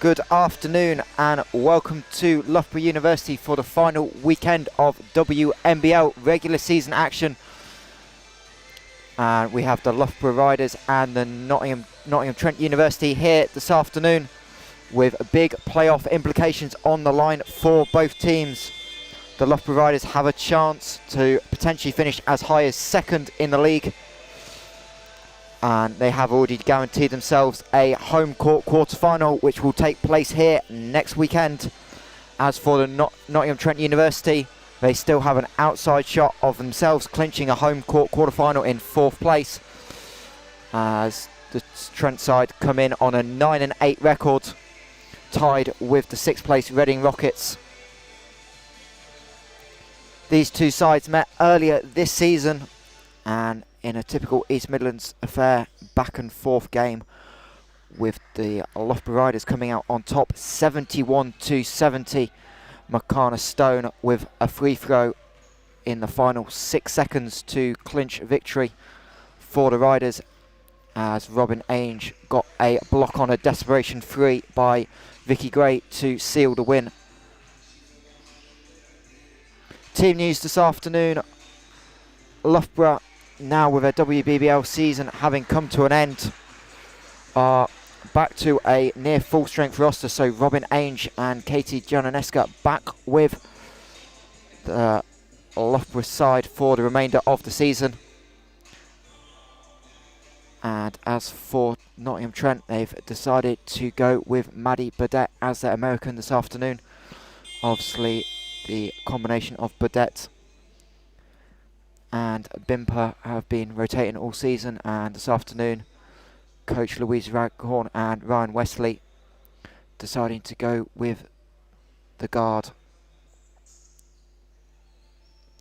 Good afternoon and welcome to Loughborough University for the final weekend of WNBL regular season action. And we have the Loughborough Riders and the Nottingham Trent University here this afternoon with big playoff implications on the line for both teams. The Loughborough Riders have a chance to potentially finish as high as second in the league, and they have already guaranteed themselves a home court quarter-final which will take place here next weekend. As for the Nottingham Trent University, they still have an outside shot of themselves clinching a home court quarter-final in 4th place, as the Trent side come in on a 9-8 record, tied with the 6th place Reading Rockets. These two sides met earlier this season, and in a typical East Midlands affair, back and forth game, with the Loughborough Riders coming out on top 71-70. McCarna Stone with a free throw in the final 6 seconds to clinch victory for the Riders, as Robin Ainge got a block on a desperation three by Vicky Gray to seal the win. Team news this afternoon: Loughborough, now with their WBBL season having come to an end, are back to a near full strength roster. So Robin Ainge and Katie Giannanesca back with the Loughborough side for the remainder of the season. And as for Nottingham Trent, they've decided to go with Maddie Burdett as their American this afternoon. Obviously the combination of Burdett and Bimper have been rotating all season, and this afternoon Coach Louise Raghorn and Ryan Wesley deciding to go with the guard.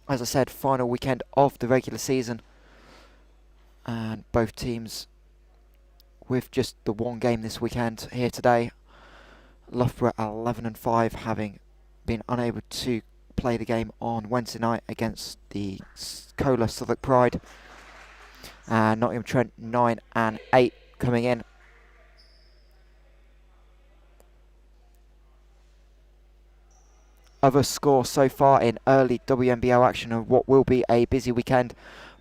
As I said, final weekend of the regular season, and both teams with just the one game this weekend here today. Loughborough 11-5, having been unable to play the game on Wednesday night against the Cola Southwark Pride, and Nottingham Trent 9-8 coming in. Other scores so far in early WNBL action of what will be a busy weekend: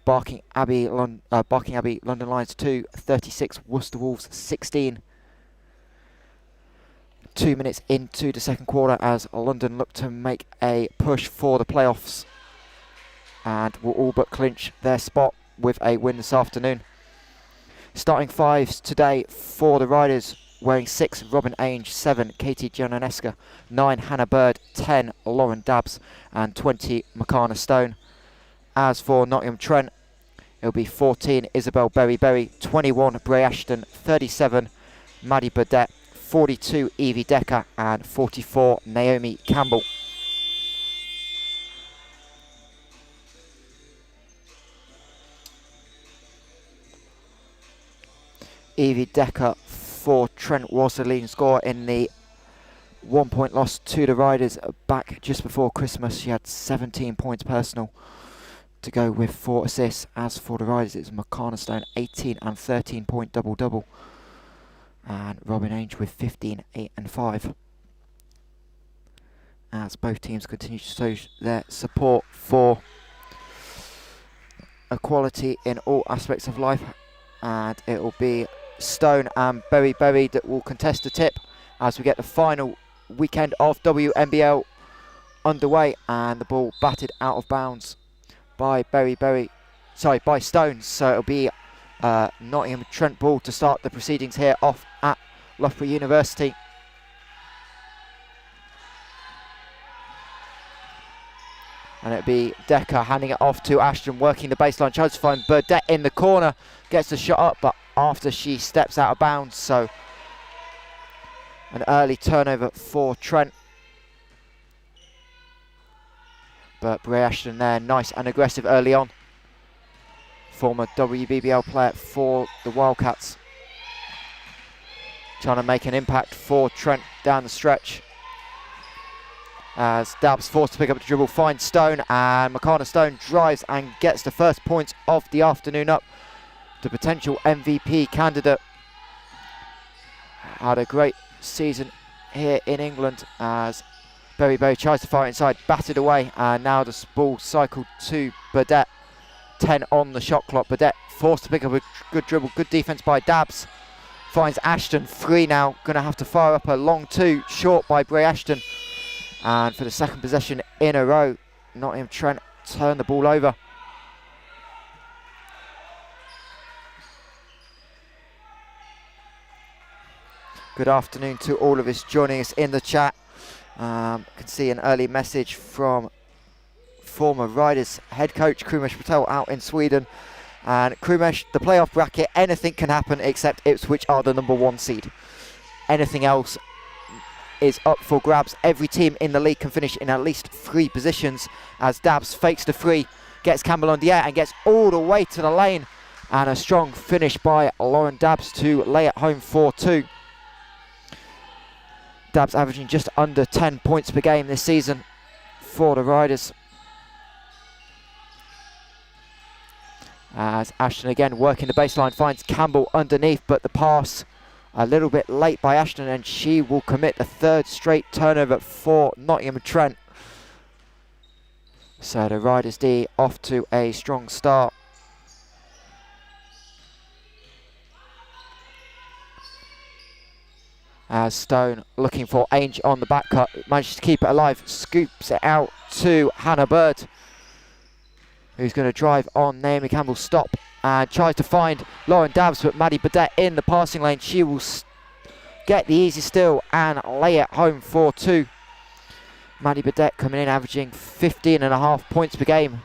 Barking Abbey London Lions 2, 36 Worcester Wolves 16. 2 minutes into the second quarter as London look to make a push for the playoffs, and will all but clinch their spot with a win this afternoon. Starting fives today for the Riders: wearing 6 Robin Ainge, 7 Katie Giannanesca, 9 Hannah Bird, 10 Lauren Dabbs and 20 McCarna Stone. As for Nottingham Trent, it'll be 14 Isabel Berry, 21 Bray Ashton, 37 Maddie Burdett, 42 Evie Decker and 44 Naomi Campbell. Evie Decker for Trent was the leading scorer in the 1-point loss to the Riders back just before Christmas. She had 17 points personal to go with 4 assists. As for the Riders, it's McCarna Stone 18 and 13 point double-double, and Robin Ainge with 15, 8 and 5. As both teams continue to show their support for equality in all aspects of life, and it will be Stone and Berry that will contest the tip as we get the final weekend of WNBL underway, and the ball batted out of bounds by by Stone. So it'll be Nottingham Trent ball to start the proceedings here off at Loughborough University. And it'll be Decker handing it off to Ashton, working the baseline, tries to find Burdett in the corner, gets the shot up, but after she steps out of bounds, so an early turnover for Trent. But Bray Ashton there, nice and aggressive early on. Former WBBL player for the Wildcats, trying to make an impact for Trent down the stretch. As Dabbs forced to pick up the dribble, finds Stone, and McCarna Stone drives and gets the first points of the afternoon up. The potential MVP candidate had a great season here in England as Berry tries to fire inside, batted away, and now the ball cycled to Burdett. 10 on the shot clock. Burdett forced to pick up a good dribble, good defence by Dabbs. Finds Ashton, 3 now, going to have to fire up a long 2, short by Bray Ashton. And for the second possession in a row, Nottingham Trent turn the ball over. Good afternoon to all of us joining us in the chat. Can see an early message from former Riders head coach Krumesh Patel out in Sweden. And Krumesh, the playoff bracket, anything can happen except Ipswich are the #1 seed. Anything else is up for grabs. Every team in the league can finish in at least 3 positions as Dabbs fakes the 3, gets Campbell on the air and gets all the way to the lane. And a strong finish by Lauren Dabbs to lay it home 4-2. Dabbs averaging just under 10 points per game this season for the Riders. As Ashton again working the baseline, finds Campbell underneath, but the pass a little bit late by Ashton, and she will commit the 3rd straight turnover for Nottingham Trent. So the Riders D off to a strong start. As Stone looking for Ainge on the back cut, manages to keep it alive, scoops it out to Hannah Bird, who's going to drive on Naomi Campbell's stop and tries to find Lauren Dabbs, but Maddie Burdett in the passing lane. She will get the easy steal and lay it home 4-2. Maddie Burdett coming in averaging 15.5 points per game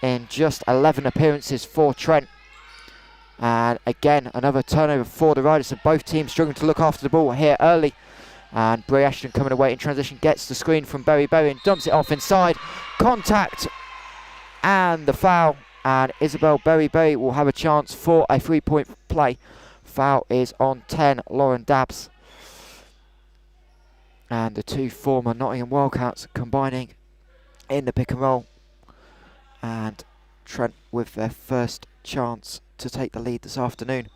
in just 11 appearances for Trent. And again, another turnover for the Riders, so both teams struggling to look after the ball here early. And Bray Ashton coming away in transition, gets the screen from Berry and dumps it off inside. Contact and the foul, and Isabel Berry will have a chance for a 3-point play. Foul is on 10, Lauren Dabbs. And the 2 former Nottingham Wildcats combining in the pick and roll. And Trent with their first chance to take the lead this afternoon.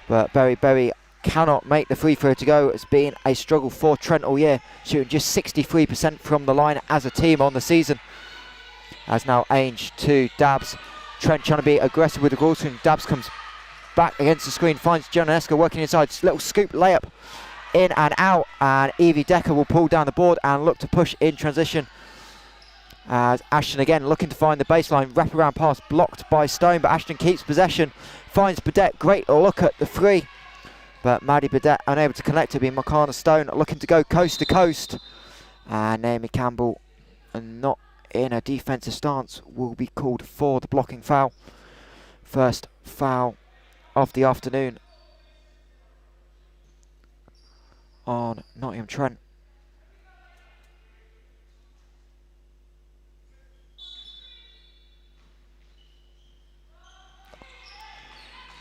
But Berry cannot make the free throw to go. It's been a struggle for Trent all year, shooting just 63% from the line as a team on the season. As now Ainge to Dabbs. Trent trying to be aggressive with the ball screen. Dabbs comes back against the screen, finds Jonaneska working inside. Little scoop layup in and out, and Evie Decker will pull down the board and look to push in transition. As Ashton again looking to find the baseline, wraparound pass blocked by Stone, but Ashton keeps possession, finds Burdett, great look at the 3, but Maddie Burdett unable to connect it, being Makana Stone looking to go coast to coast, and Naomi Campbell, not in a defensive stance, will be called for the blocking foul. First foul of the afternoon on Nottingham Trent.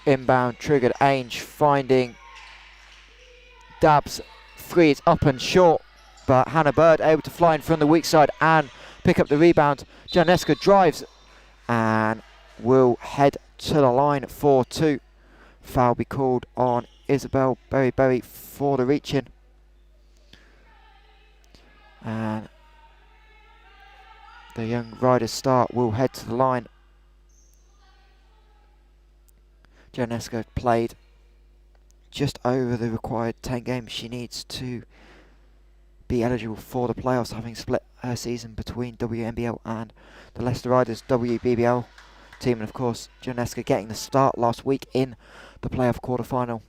Inbound triggered, Ainge finding Dabbs, 3 is up and short, but Hannah Bird able to fly in from the weak side and pick up the rebound. Janeska drives and will head to the line for 2. Foul be called on Isabel Berry for the reach-in. And the young Riders start will head to the line. Janeska played just over the required 10 games she needs to be eligible for the playoffs, having split her season between WNBL and the Leicester Riders WBBL team. And of course, Janeska getting the start last week in the playoff quarterfinal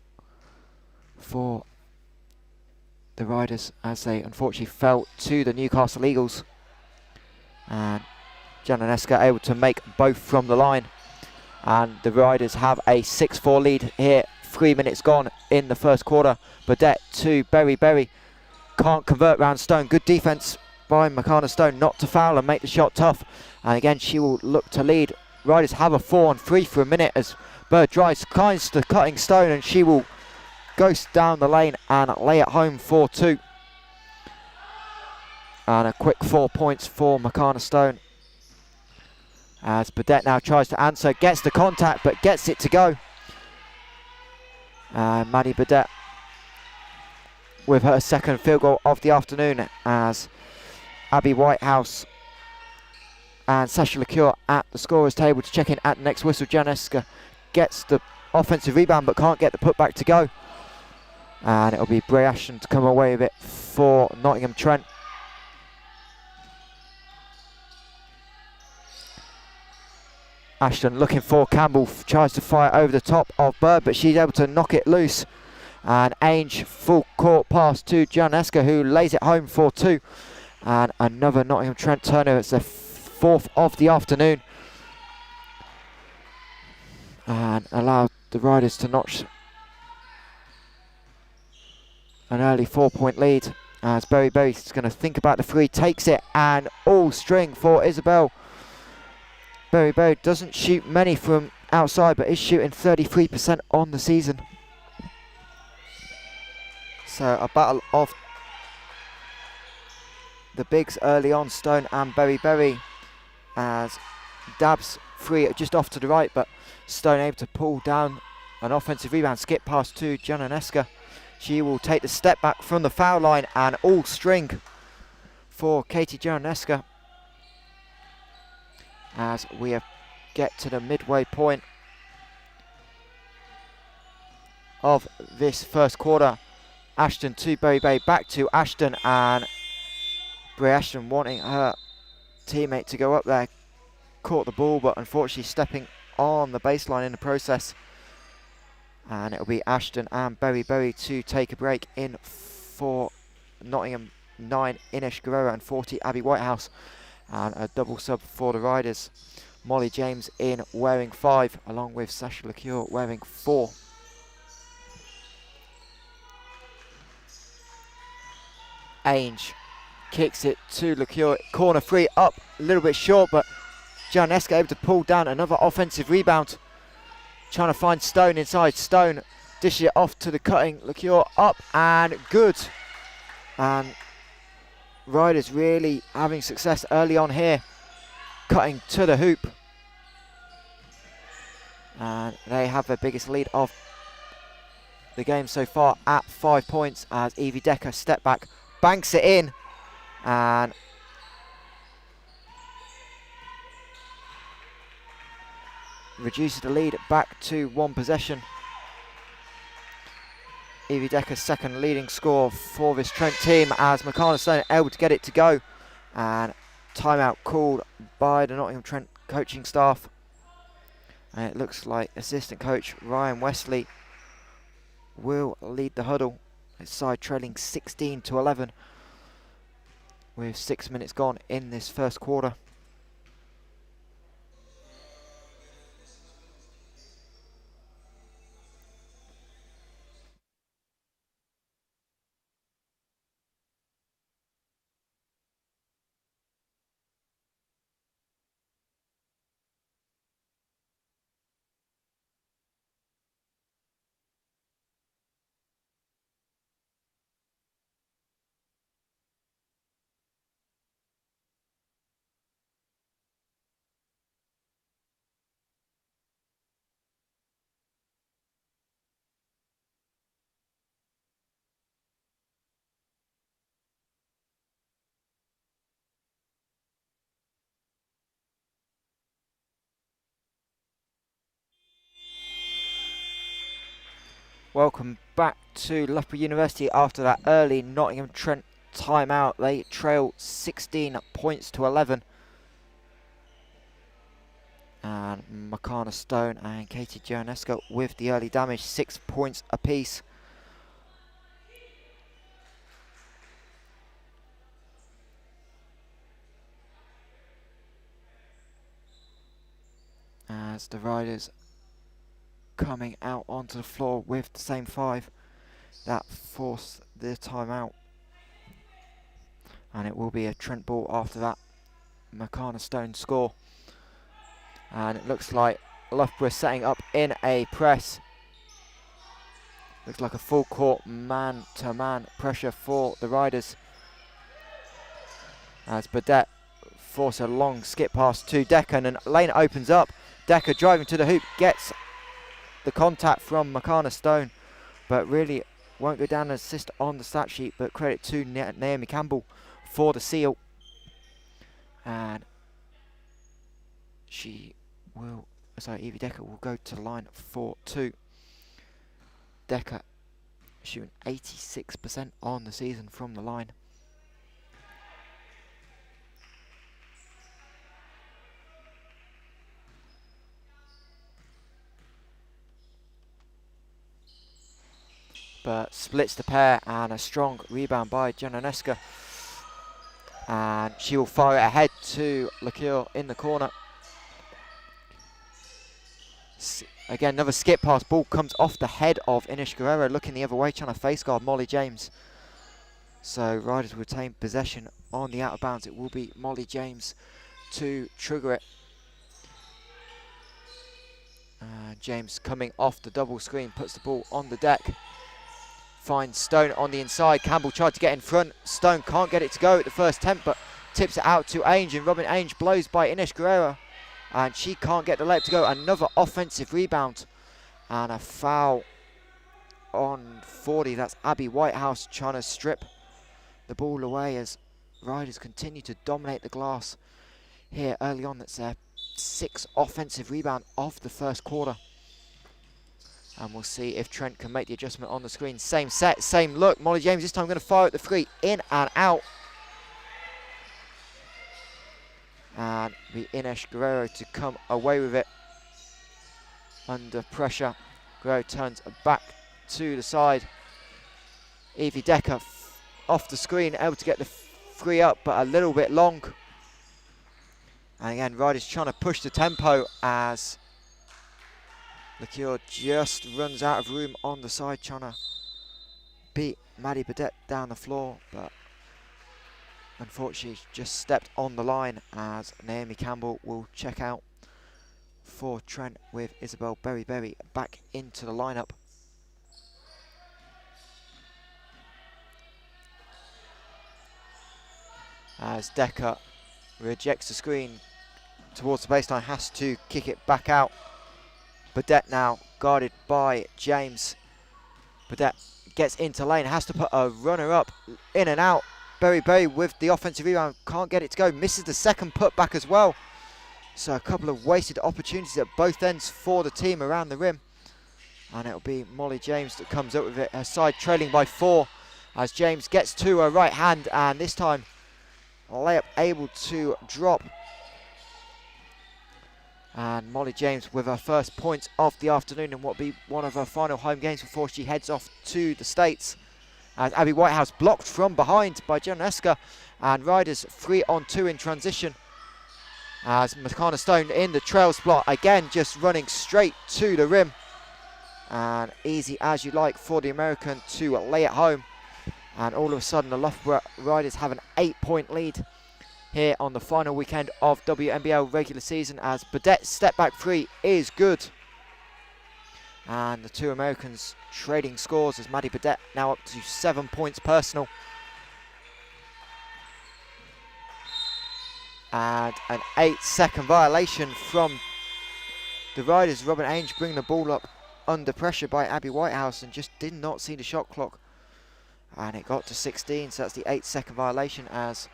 for the Riders as they unfortunately fell to the Newcastle Eagles. And Janeska able to make both from the line. And the Riders have a 6-4 lead here. 3 minutes gone in the first quarter. Burdett to Berry. Can't convert round Stone. Good defence by Makana Stone not to foul and make the shot tough. And again, she will look to lead. Riders have a 4-on-3 for a minute as Bird drives, climbs to cutting Stone, and she will ghost down the lane and lay it home 4-2. And a quick 4 points for Makana Stone. As Burdett now tries to answer, gets the contact but gets it to go. And Maddie Burdett with her second field goal of the afternoon, as Abby Whitehouse and Sasha LeCure at the scorer's table to check in at the next whistle. Janeska gets the offensive rebound but can't get the putback to go. And it'll be Bray Ashton to come away with it for Nottingham Trent. Ashton looking for Campbell, tries to fire over the top of Bird, but she's able to knock it loose. And Ainge, full court pass to Janeska, who lays it home for two. And another Nottingham Trent turnover. It's their fourth of the afternoon. And allowed the Riders to notch an early 4-point lead, as Berry's going to think about the three, takes it, and all string for Isabel. Berry doesn't shoot many from outside, but is shooting 33% on the season. So a battle of the bigs early on, Stone and Berry, as Dabs free just off to the right, but Stone able to pull down an offensive rebound, skip pass to Janeska. She will take the step back from the foul line, and all string for Katie Janeska, as we get to the midway point of this first quarter. Ashton to Berry, back to Ashton, and Bray Ashton wanting her teammate to go up there, caught the ball, but unfortunately stepping on the baseline in the process. And it'll be Ashton and Berry to take a break in for Nottingham 9, Inish Guerrero, and 40, Abby Whitehouse. And a double sub for the Riders. Molly James in wearing 5, along with Sasha LeCure wearing 4. Ainge kicks it to LeCure, corner 3, up a little bit short, but Janeska able to pull down another offensive rebound. Trying to find Stone inside. Stone dishes it off to the cutting LeCure, up and good. And Riders really having success early on here, cutting to the hoop. And they have their biggest lead of the game so far at 5 points, as Evie Decker step back, banks it in, and reduces the lead back to 1 possession. Evie Decker's second leading score for this Trent team, as McCartney Stone able to get it to go, and timeout called by the Nottingham Trent coaching staff. And it looks like assistant coach Ryan Wesley will lead the huddle. His side trailing 16-11 with 6 minutes gone in this first quarter. Welcome back to Loughborough University after that early Nottingham Trent timeout. They trail 16 points to 11. And McCartney Stone and Katie Janeska with the early damage, 6 points apiece. As the Riders coming out onto the floor with the same 5 that forced the timeout, and it will be a Trent ball after that McCartney Stone score. And it looks like Loughborough setting up in a press. Looks like a full court man-to-man pressure for the Riders, as Burdett force a long skip pass to Decker, and lane opens up. Decker driving to the hoop, gets the contact from McCartney Stone, but really won't go down as assist on the stat sheet, but credit to Naomi Campbell for the seal. And she will, Evie Decker will go to the line for 2. Decker shooting 86% on the season from the line. But splits the pair, and a strong rebound by Janoneska. And she will fire it ahead to Lecure in the corner. Again, another skip pass. Ball comes off the head of Inish Guerrero, looking the other way, trying to face guard Molly James. So Riders will retain possession on the out of bounds. It will be Molly James to trigger it. James coming off the double screen, puts the ball on the deck. Finds Stone on the inside. Campbell tried to get in front. Stone can't get it to go at the first attempt, but tips it out to Ainge, and Robin Ainge blows by Inish Guerrero, and she can't get the leg to go. Another offensive rebound, and a foul on 40. That's Abby Whitehouse trying to strip the ball away as Riders continue to dominate the glass here early on. That's their 6th offensive rebound of the first quarter. And we'll see if Trent can make the adjustment on the screen. Same set, same look. Molly James this time going to fire at the 3, in and out. And the Inish Guerrero to come away with it under pressure. Guerrero turns back to the side. Evie Decker off the screen, able to get the 3 up, but a little bit long. And again, Riders trying to push the tempo as Lecure just runs out of room on the side, trying to beat Maddie Burdett down the floor, but unfortunately just stepped on the line as Naomi Campbell will check out for Trent with Isabel Berry back into the lineup. As Decker rejects the screen towards the baseline, has to kick it back out. Burdett now guarded by James. Burdett gets into lane, has to put a runner up, in and out. Berry with the offensive rebound, can't get it to go, misses the second putback as well. So a couple of wasted opportunities at both ends for the team around the rim. And it'll be Molly James that comes up with it, her side trailing by 4 as James gets to her right hand, and this time layup able to drop. And Molly James with her first points of the afternoon in what will be one of her final home games before she heads off to the States. As Abby Whitehouse blocked from behind by Janoneska, and Riders 3-on-2 in transition. As McConnor Stone in the trail spot, again just running straight to the rim. And easy as you like for the American to lay it home. And all of a sudden the Loughborough Riders have an 8-point lead here on the final weekend of WNBL regular season, as Burdett's step back 3 is good. And the two Americans trading scores as Maddie Burdett now up to 7 points personal. And an 8-second violation from the Riders. Robin Ainge bringing the ball up under pressure by Abby Whitehouse and just did not see the shot clock. And it got to 16, so that's the 8-second violation as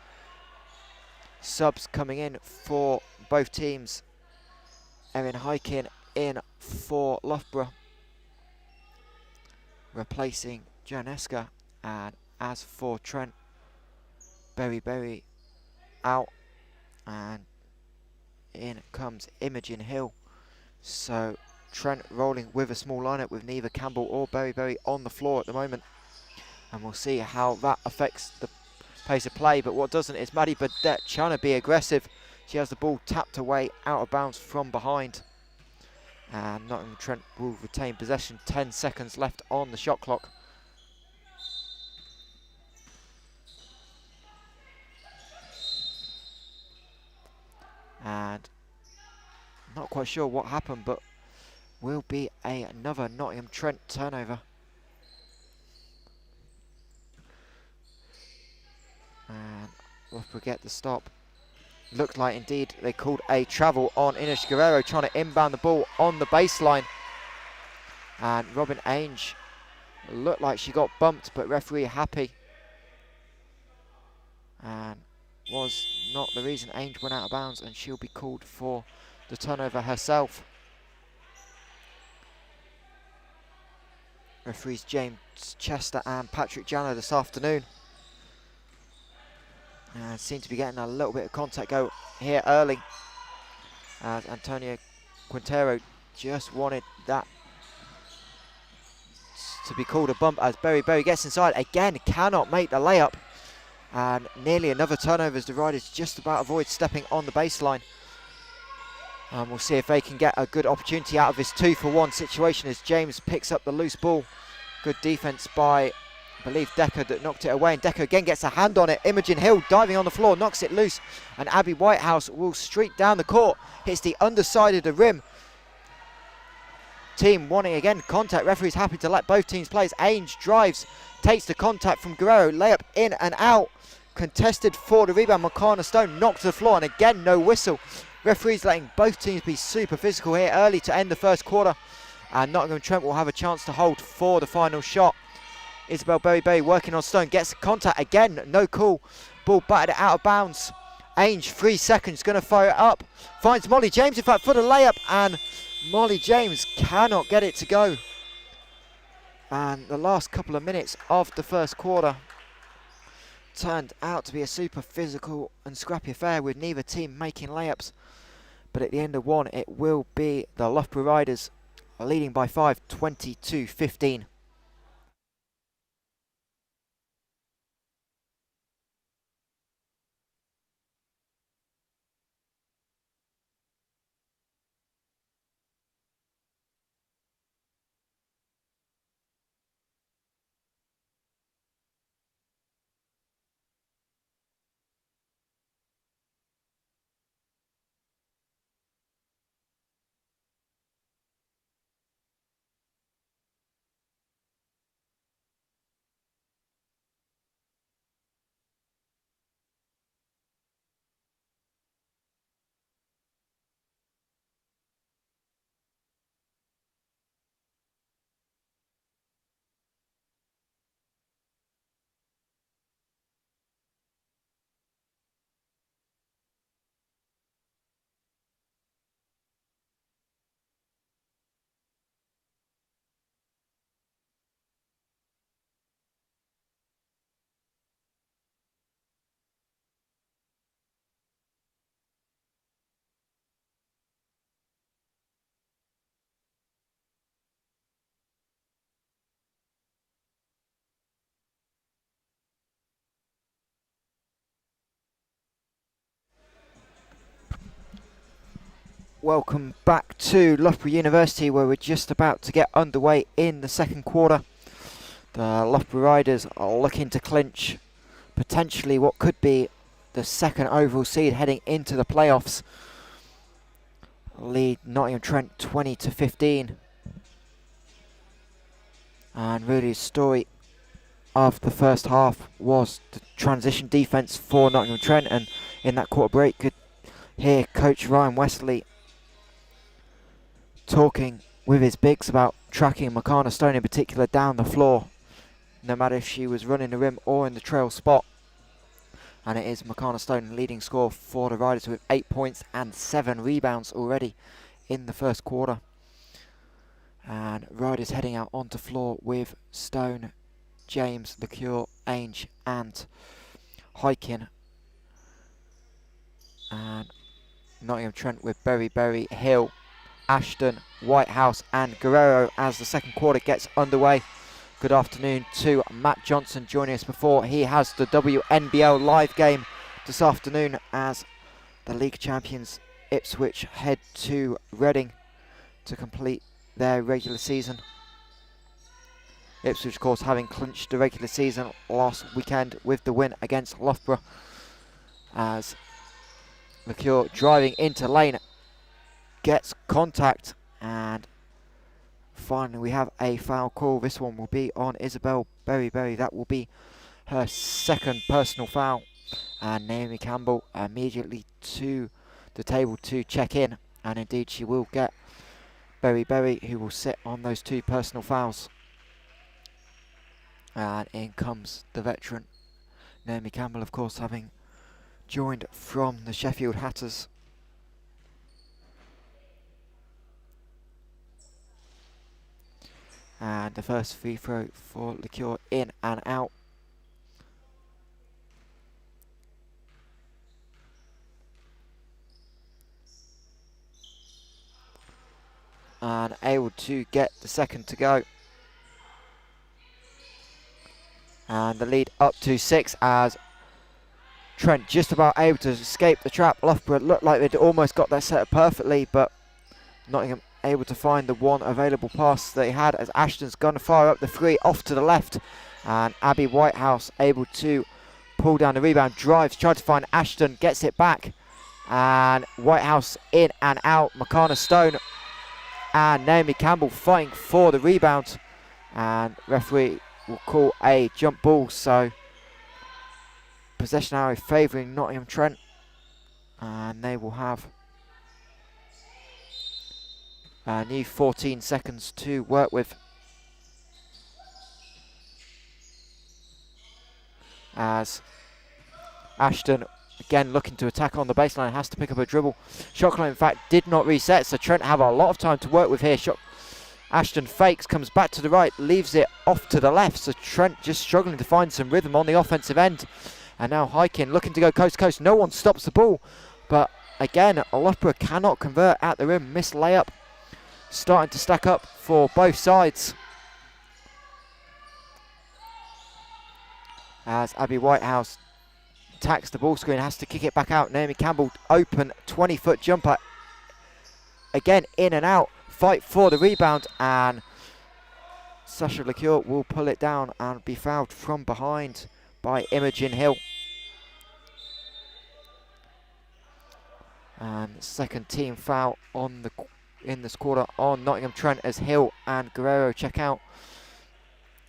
subs coming in for both teams. Erin Hykin in for Loughborough, replacing Janoneska. And as for Trent, Berry out, and in comes Imogen Hill. So Trent rolling with a small lineup with neither Campbell or Berry on the floor at the moment. And we'll see how that affects the pace of play, but what doesn't is Maddie Burdett trying to be aggressive. She has the ball tapped away out of bounds from behind. And Nottingham Trent will retain possession. 10 seconds left on the shot clock. And not quite sure what happened, but will be another Nottingham Trent turnover. And Loughborough get the stop. Looked like indeed they called a travel on Inish Guerrero, trying to inbound the ball on the baseline. And Robin Ainge Looked like she got bumped, but referee happy. And was not the reason. Ainge went out of bounds, and she'll be called for the turnover herself. Referees James Chester and Patrick Jano this afternoon. And seem to be getting a little bit of contact go here early, as Antonio Quintero just wanted that to be called a bump, as Berry gets inside again, cannot make the layup, and nearly another turnover as the Riders just about avoid stepping on the baseline. And we'll see if they can get a good opportunity out of this 2-for-1 situation as James picks up the loose ball. Good defense by, I believe, Decker, that knocked it away, and Decker again gets a hand on it. Imogen Hill diving on the floor, knocks it loose, and Abby Whitehouse will streak down the court, hits the underside of the rim. Team wanting again contact. Referee's happy to let both teams play as Ainge drives, takes the contact from Guerrero, layup in and out. Contested for the rebound. McCarna Stone knocked to the floor, and again no whistle. Referees letting both teams be super physical here early to end the first quarter, and Nottingham Trent will have a chance to hold for the final shot. Isabel Berry working on Stone, gets contact again, no call. Ball batted out of bounds. Ainge, 3 seconds, going to fire it up. Finds Molly James, in fact, for the layup, and Molly James cannot get it to go. And the last couple of minutes of the first quarter turned out to be a super physical and scrappy affair, with neither team making layups. But at the end of one, it will be the Loughborough Riders leading by 5, 22-15. Welcome back to Loughborough University, where we're just about to get underway in the second quarter. The Loughborough Riders are looking to clinch potentially what could be the second overall seed heading into the playoffs. Lead Nottingham Trent 20-15. And really the story of the first half was the transition defence for Nottingham Trent, and in that quarter break could hear Coach Ryan Wesley talking with his bigs about tracking McCarna Stone in particular down the floor, no matter if she was running the rim or in the trail spot. And it is McCarna Stone leading scorer for the Riders with 8 points and 7 rebounds already in the first quarter. And Riders heading out onto floor with Stone, James, LeCure, Ainge and Hykin. And Nottingham Trent with Berry, Hill, Ashton, Whitehouse and Guerrero as the second quarter gets underway. Good afternoon to Matt Johnson joining us before he has the WNBL live game this afternoon as the league champions Ipswich head to Reading to complete their regular season. Ipswich, of course, having clinched the regular season last weekend with the win against Loughborough, as LeCure driving into lane gets contact, and finally we have a foul call. This one will be on Isabel Berry. That will be her second personal foul, and Naomi Campbell immediately to the table to check in, and indeed she will get Berry, who will sit on those 2 personal fouls. And in comes the veteran, Naomi Campbell, of course, having joined from the Sheffield Hatters. And the first free throw for Liqueur, in and out. And able to get the second to go. And the lead up to 6 as Trent just about able to escape the trap. Loughborough looked like they'd almost got that set up perfectly, but Nottingham able to find the one available pass they had as Ashton's going to fire up the three off to the left. And Abby Whitehouse able to pull down the rebound, drives, tried to find Ashton, gets it back. And Whitehouse in and out. Makana Stone and Naomi Campbell fighting for the rebound. And referee will call a jump ball, so possession arrow favouring Nottingham Trent, and they will have a new 14 seconds to work with. As Ashton again looking to attack on the baseline, has to pick up a dribble. Shot clock in fact did not reset, so Trent have a lot of time to work with here. Ashton fakes, comes back to the right, leaves it off to the left, so Trent just struggling to find some rhythm on the offensive end. And now Hykin looking to go coast to coast. No one stops the ball. But again, Loughborough cannot convert at the rim. Missed layup. Starting to stack up for both sides. As Abby Whitehouse attacks the ball screen, has to kick it back out. Naomi Campbell, open 20-foot jumper. Again, in and out. Fight for the rebound. And Sasha Liqueur will pull it down and be fouled from behind by Imogen Hill. And second team foul on in this quarter on Nottingham Trent as Hill and Guerrero check out.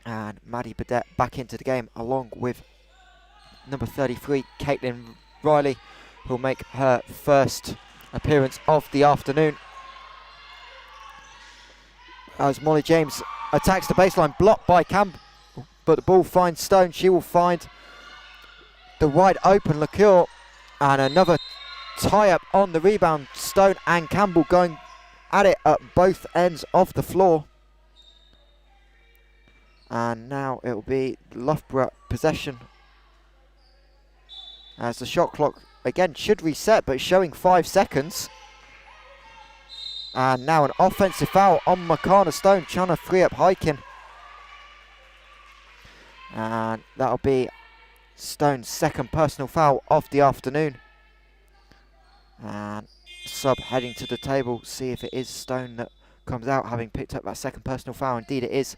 And Maddie Burdett back into the game along with number 33, Caitlin Riley, who'll make her first appearance of the afternoon. As Molly James attacks the baseline, blocked by Campbell, but the ball finds Stone. She will find the wide open Liqueur, and another tie-up on the rebound. Stone and Campbell going at it at both ends of the floor. And now it will be Loughborough possession, as the shot clock again should reset, but showing 5 seconds. And now an offensive foul on Makana Stone, trying to free up Hykin. And that'll be Stone's second personal foul of the afternoon. And sub heading to the table, see if it is Stone that comes out, having picked up that second personal foul. Indeed it is.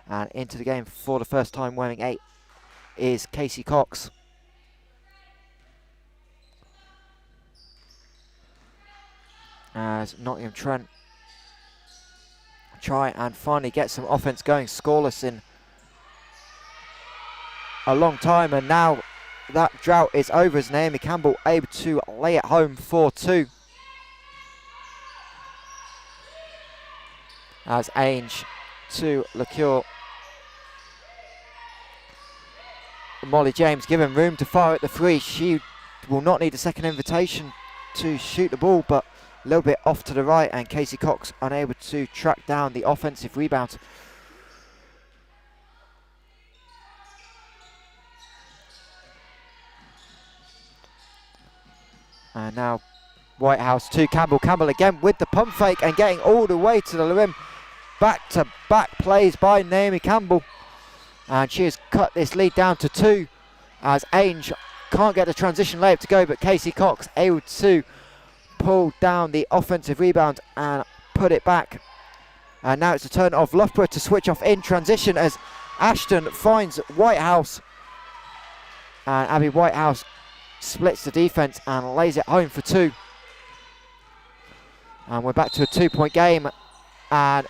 And into the game for the first time wearing 8 is Casey Cox. As Nottingham Trent try and finally get some offense going, scoreless in a long time, and now that drought is over as Naomi Campbell able to lay it home for 2. As Ainge to Liqueur. Molly James given room to fire at the 3. She will not need a second invitation to shoot the ball, but a little bit off to the right, and Casey Cox unable to track down the offensive rebound. And now Whitehouse to Campbell. Campbell again with the pump fake and getting all the way to the rim. Back-to-back plays by Naomi Campbell. And she has cut this lead down to 2 as Ainge can't get the transition layup to go, but Casey Cox able to pull down the offensive rebound and put it back. And now it's the turn of Loughborough to switch off in transition as Ashton finds Whitehouse. And Abby Whitehouse splits the defense and lays it home for 2. And we're back to a 2-point game. And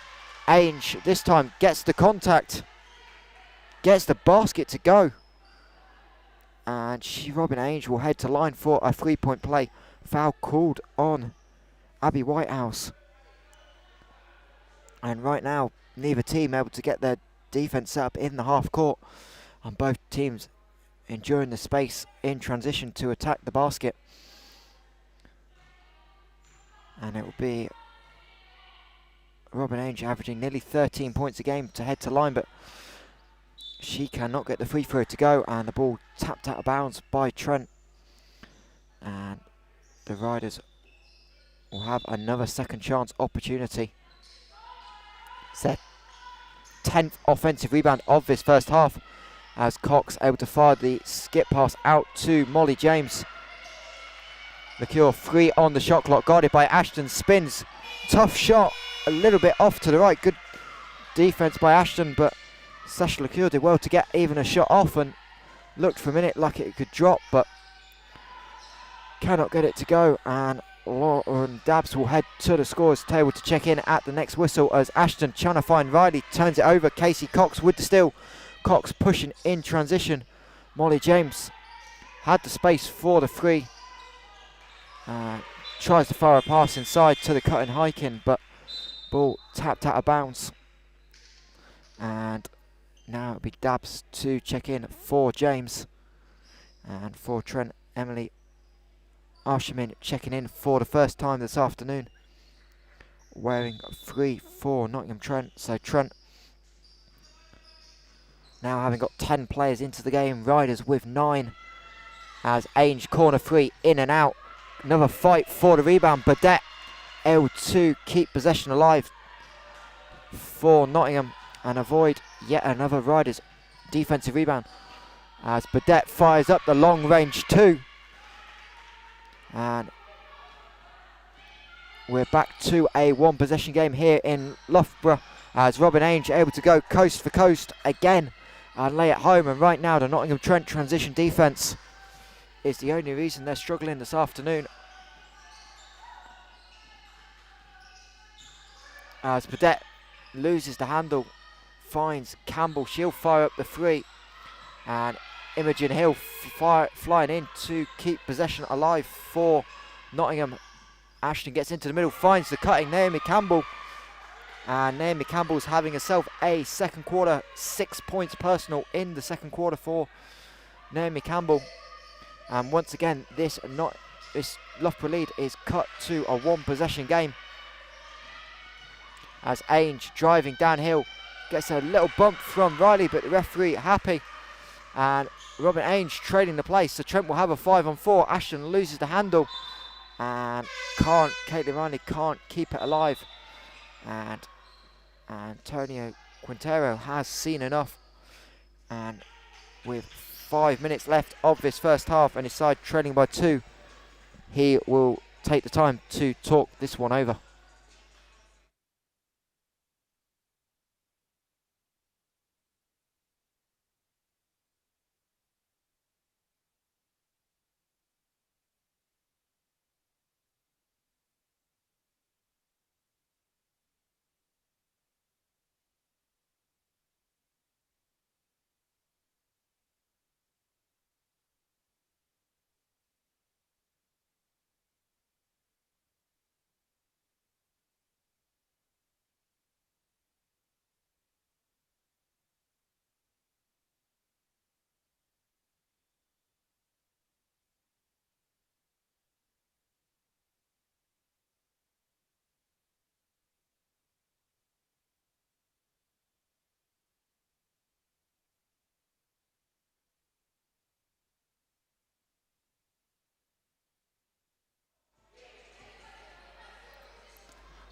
Ainge this time gets the contact, gets the basket to go. And Robin Ainge will head to line for a 3-point play. Foul called on Abby Whitehouse. And right now, neither team able to get their defence set up in the half court, and both teams enduring the space in transition to attack the basket. And it will be Robin Ainge averaging nearly 13 points a game to head to line, but she cannot get the free throw to go, and the ball tapped out of bounds by Trent. And the Riders will have another second chance opportunity. It's their 10th offensive rebound of this first half, as Cox able to fire the skip pass out to Molly James. LaCure 3 on the shot clock, guarded by Ashton, spins, tough shot, a little bit off to the right. Good defense by Ashton, but Sasha LaCure did well to get even a shot off and looked for a minute like it could drop, but cannot get it to go. And Lauren Dabbs will head to the scorer's table to check in at the next whistle, as Ashton trying to find Riley, turns it over. Casey Cox with the steal. Cox pushing in transition. Molly James had the space for the three. Tries to fire a pass inside to the cutting Hikin, but ball tapped out of bounds. And now it'll be Dabbs to check in for James. And for Trent, Emily Arshamin checking in for the first time this afternoon, wearing 3 for Nottingham Trent. So Trent now having got 10 players into the game, Riders with 9, as Ainge corner 3 in and out. Another fight for the rebound. Burdett able to keep possession alive for Nottingham and avoid yet another Riders defensive rebound, as Burdett fires up the long range 2. And we're back to a 1 possession game here in Loughborough, as Robin Ainge able to go coast for coast again and lay it home. And right now the Nottingham Trent transition defence is the only reason they're struggling this afternoon, as Burdett loses the handle, finds Campbell. She'll fire up the 3, and Imogen Hill flying in to keep possession alive for Nottingham. Ashton gets into the middle, finds the cutting Naomi Campbell, and Naomi Campbell's having herself a second quarter. 6 points personal in the second quarter for Naomi Campbell. And once again, this Loughborough lead is cut to a 1 possession game, as Ainge driving downhill gets a little bump from Riley, but the referee happy, and Robin Ainge trading the place. So Trent will have a 5-on-4. Ashton loses the handle, and Caitlin Riley can't keep it alive, and Antonio Quintero has seen enough, and with 5 minutes left of this first half and his side trailing by 2, he will take the time to talk this one over.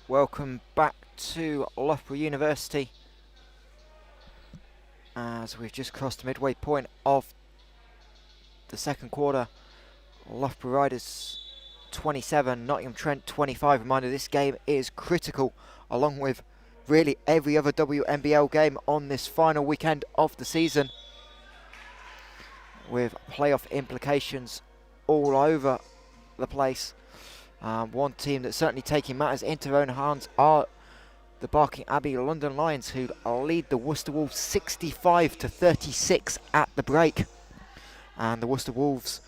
Welcome back to Loughborough University, as we've just crossed the midway point of the second quarter. Loughborough Riders 27, Nottingham Trent 25. Reminder, this game is critical, along with really every other WNBL game on this final weekend of the season, with playoff implications all over the place. One team that's certainly taking matters into their own hands are the Barking Abbey London Lions, who lead the Worcester Wolves 65-36 at the break. And the Worcester Wolves,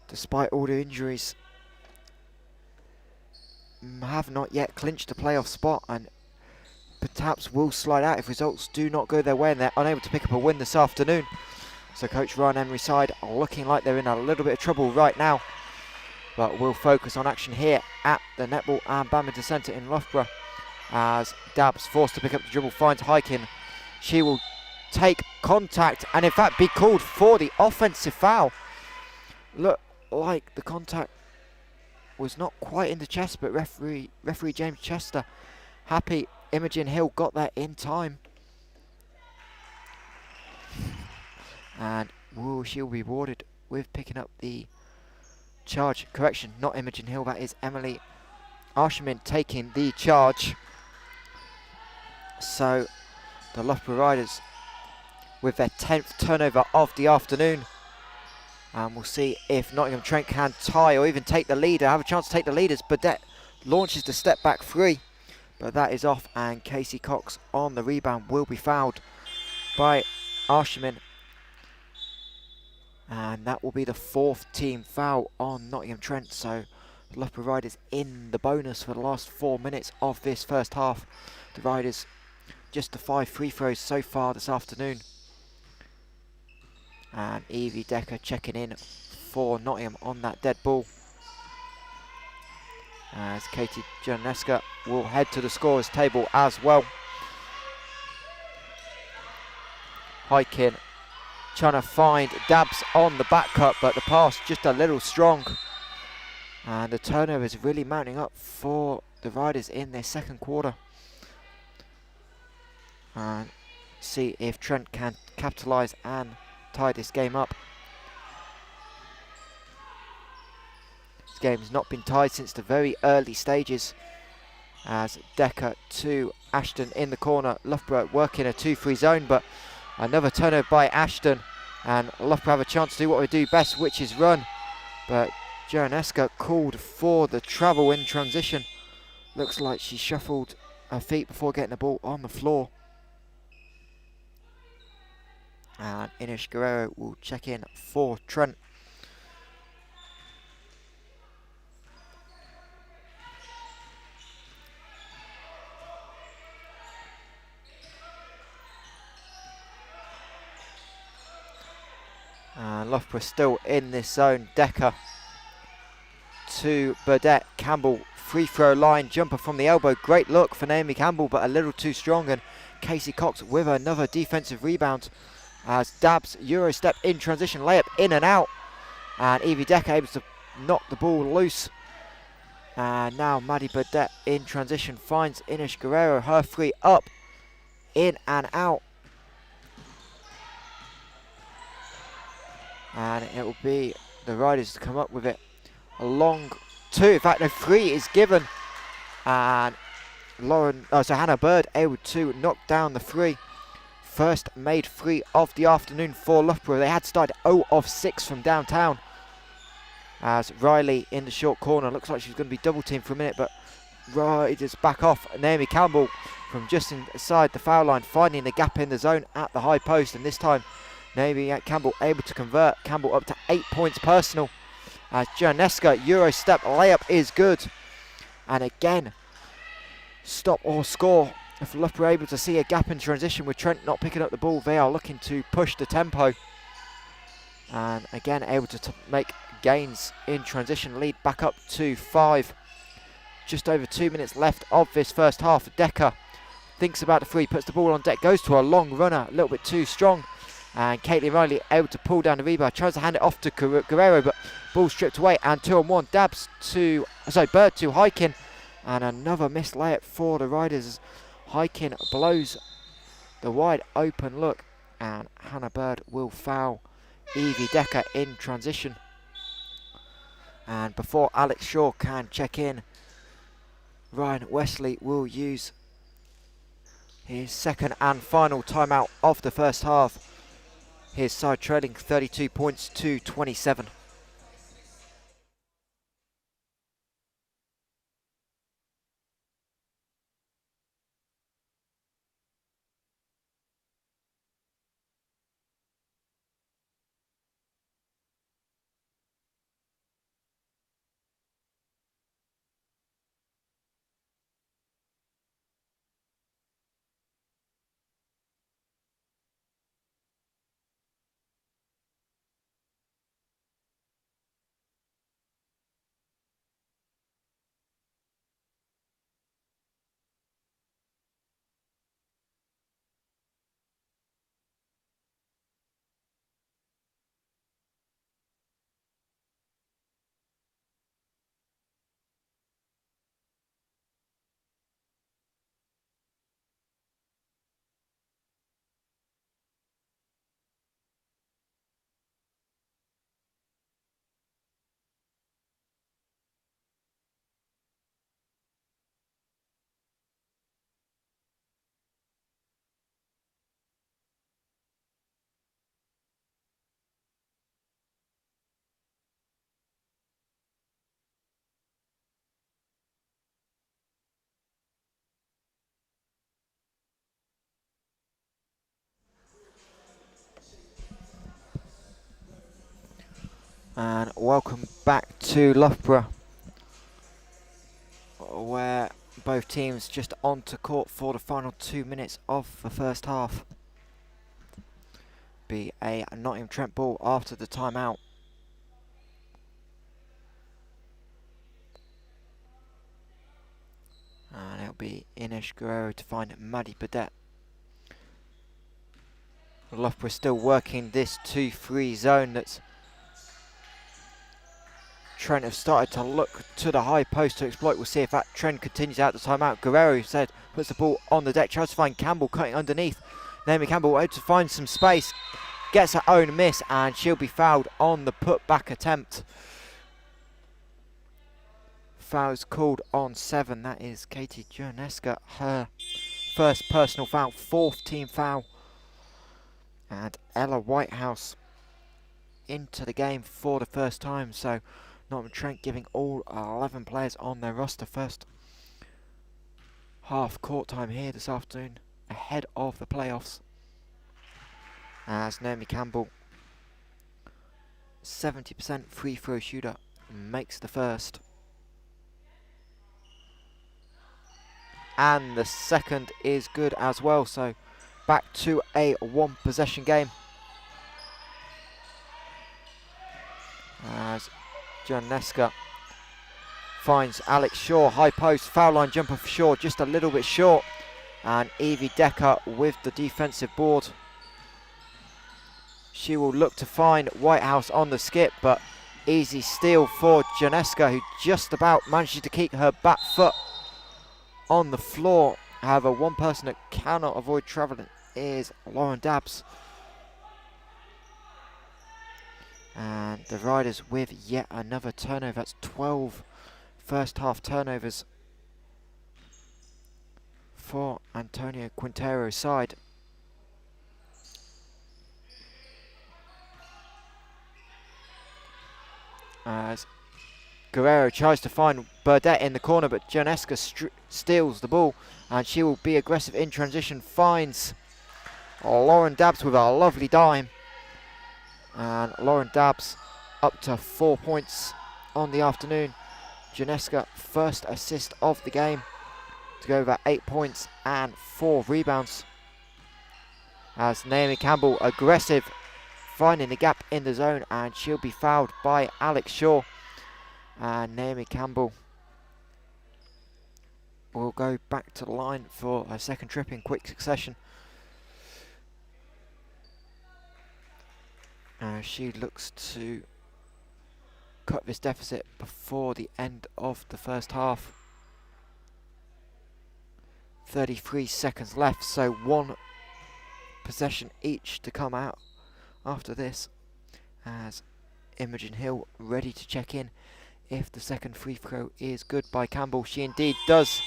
despite all the injuries, have not yet clinched a playoff spot, and perhaps will slide out if results do not go their way and they're unable to pick up a win this afternoon. So Coach Ryan Emery's side are looking like they're in a little bit of trouble right now. But we'll focus on action here at the Netball and Badminton Centre in Loughborough as Dabbs, forced to pick up the dribble, finds Hykin. She will take contact and in fact be called for the offensive foul. Look like the contact was not quite in the chest, but referee James Chester happy Imogen Hill got there in time. And she'll be rewarded with picking up the charge. Correction, not Imogen Hill, that is Emily Arshamin taking the charge. So the Loughborough Riders with their 10th turnover of the afternoon. And we'll see if Nottingham Trent can tie or even take the lead, have a chance to take the lead as Burdett launches the step back three. But that is off and Casey Cox on the rebound will be fouled by Arshamin. And that will be the 4th team foul on Nottingham Trent. So the Loughborough Riders in the bonus for the last 4 minutes of this first half. The Riders just the 5 free throws so far this afternoon. And Evie Decker checking in for Nottingham on that dead ball. As Katie Janeska will head to the scorers table as well. Hykin trying to find Dabbs on the back cut, but the pass just a little strong. And the turnover is really mounting up for the Riders in their second quarter. And see if Trent can capitalise and tie this game up. This game has not been tied since the very early stages. As Decker to Ashton in the corner. Loughborough working a 2-3 zone, but another turnover by Ashton. And Loughborough have a chance to do what we do best, which is run. But Jaraneska called for the travel in transition. Looks like she shuffled her feet before getting the ball on the floor. And Inish Guerrero will check in for Trent. And Loughborough still in this zone. Decker to Burdett. Campbell, free throw line, jumper from the elbow. Great look for Naomi Campbell, but a little too strong. And Casey Cox with another defensive rebound. As Dabbs, Euro step in transition, layup in and out. And Evie Decker able to knock the ball loose. And now Maddie Burdett in transition finds Inish Guerrero, her three up, in and out. And it will be the Riders to come up with it. A long two, in fact, no, three is given. And Hannah Bird able to knock down the three. First made three of the afternoon for Loughborough. They had started 0 of 6 from downtown. As Riley in the short corner, looks like she's going to be double teamed for a minute, but Riders back off. Naomi Campbell from just inside the foul line, finding the gap in the zone at the high post, and this time Naomi Campbell able to convert. Campbell up to 8 points personal. As Janeska Euro step layup is good. And again, stop or score. If Loughborough are able to see a gap in transition with Trent not picking up the ball, they are looking to push the tempo. And again, able to make gains in transition, lead back up to 5. Just over 2 minutes left of this first half. Decker thinks about the three, puts the ball on deck, goes to a long runner, a little bit too strong. And Caitlin Riley able to pull down the rebound, tries to hand it off to Guerrero, but ball stripped away. And 2-on-1, Bird to Hykin. And another missed layup for the Riders. Hykin blows the wide open look, and Hannah Bird will foul Evie Decker in transition. And before Alex Shaw can check in, Ryan Wesley will use his second and final timeout of the first half. His side trailing 32 points to 27. And welcome back to Loughborough, where both teams just onto court for the final 2 minutes of the first half. Be a Nottingham Trent ball after the timeout. And it'll be Ines Guerrero to find Maddie Burdett. Loughborough still working this 2-3 zone that's Trent have started to look to the high post to exploit. We'll see if that trend continues out the timeout. Guerrero said puts the ball on the deck, tries to find Campbell cutting underneath. Naomi Campbell able to find some space, gets her own miss, and she'll be fouled on the put-back attempt. Fouls called on 7. That is Katie Joneska, her first personal foul, 4th team foul. And Ella Whitehouse into the game for the first time. So Nottingham Trent giving all 11 players on their roster first half court time here this afternoon, ahead of the playoffs. As Naomi Campbell, 70% free throw shooter, makes the first. And the second is good as well, so back to a 1 possession game. As Janeska finds Alex Shaw, high post, foul line jumper for Shaw, just a little bit short. And Evie Decker with the defensive board. She will look to find Whitehouse on the skip, but easy steal for Janeska, who just about manages to keep her back foot on the floor. However, one person that cannot avoid travelling is Lauren Dabbs. And the Riders with yet another turnover. That's 12 first half turnovers for Antonio Quintero's side. As Guerrero tries to find Burdett in the corner, but Janeska steals the ball, and she will be aggressive in transition, finds Lauren Dabbs with a lovely dime. And Lauren Dabbs up to 4 points on the afternoon. Janeska, first assist of the game, to go over 8 points and 4 rebounds. As Naomi Campbell aggressive, finding the gap in the zone, and she'll be fouled by Alex Shaw. And Naomi Campbell will go back to the line for her second trip in quick succession. She looks to cut this deficit before the end of the first half. 33 seconds left, so 1 possession each to come out after this, as Imogen Hill ready to check in if the second free throw is good by Campbell. She indeed does.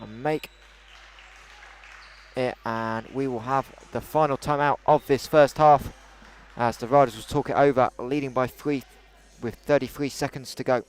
And make it, and we will have the final timeout of this first half, as the Riders will talk it over, leading by 3 with 33 seconds to go.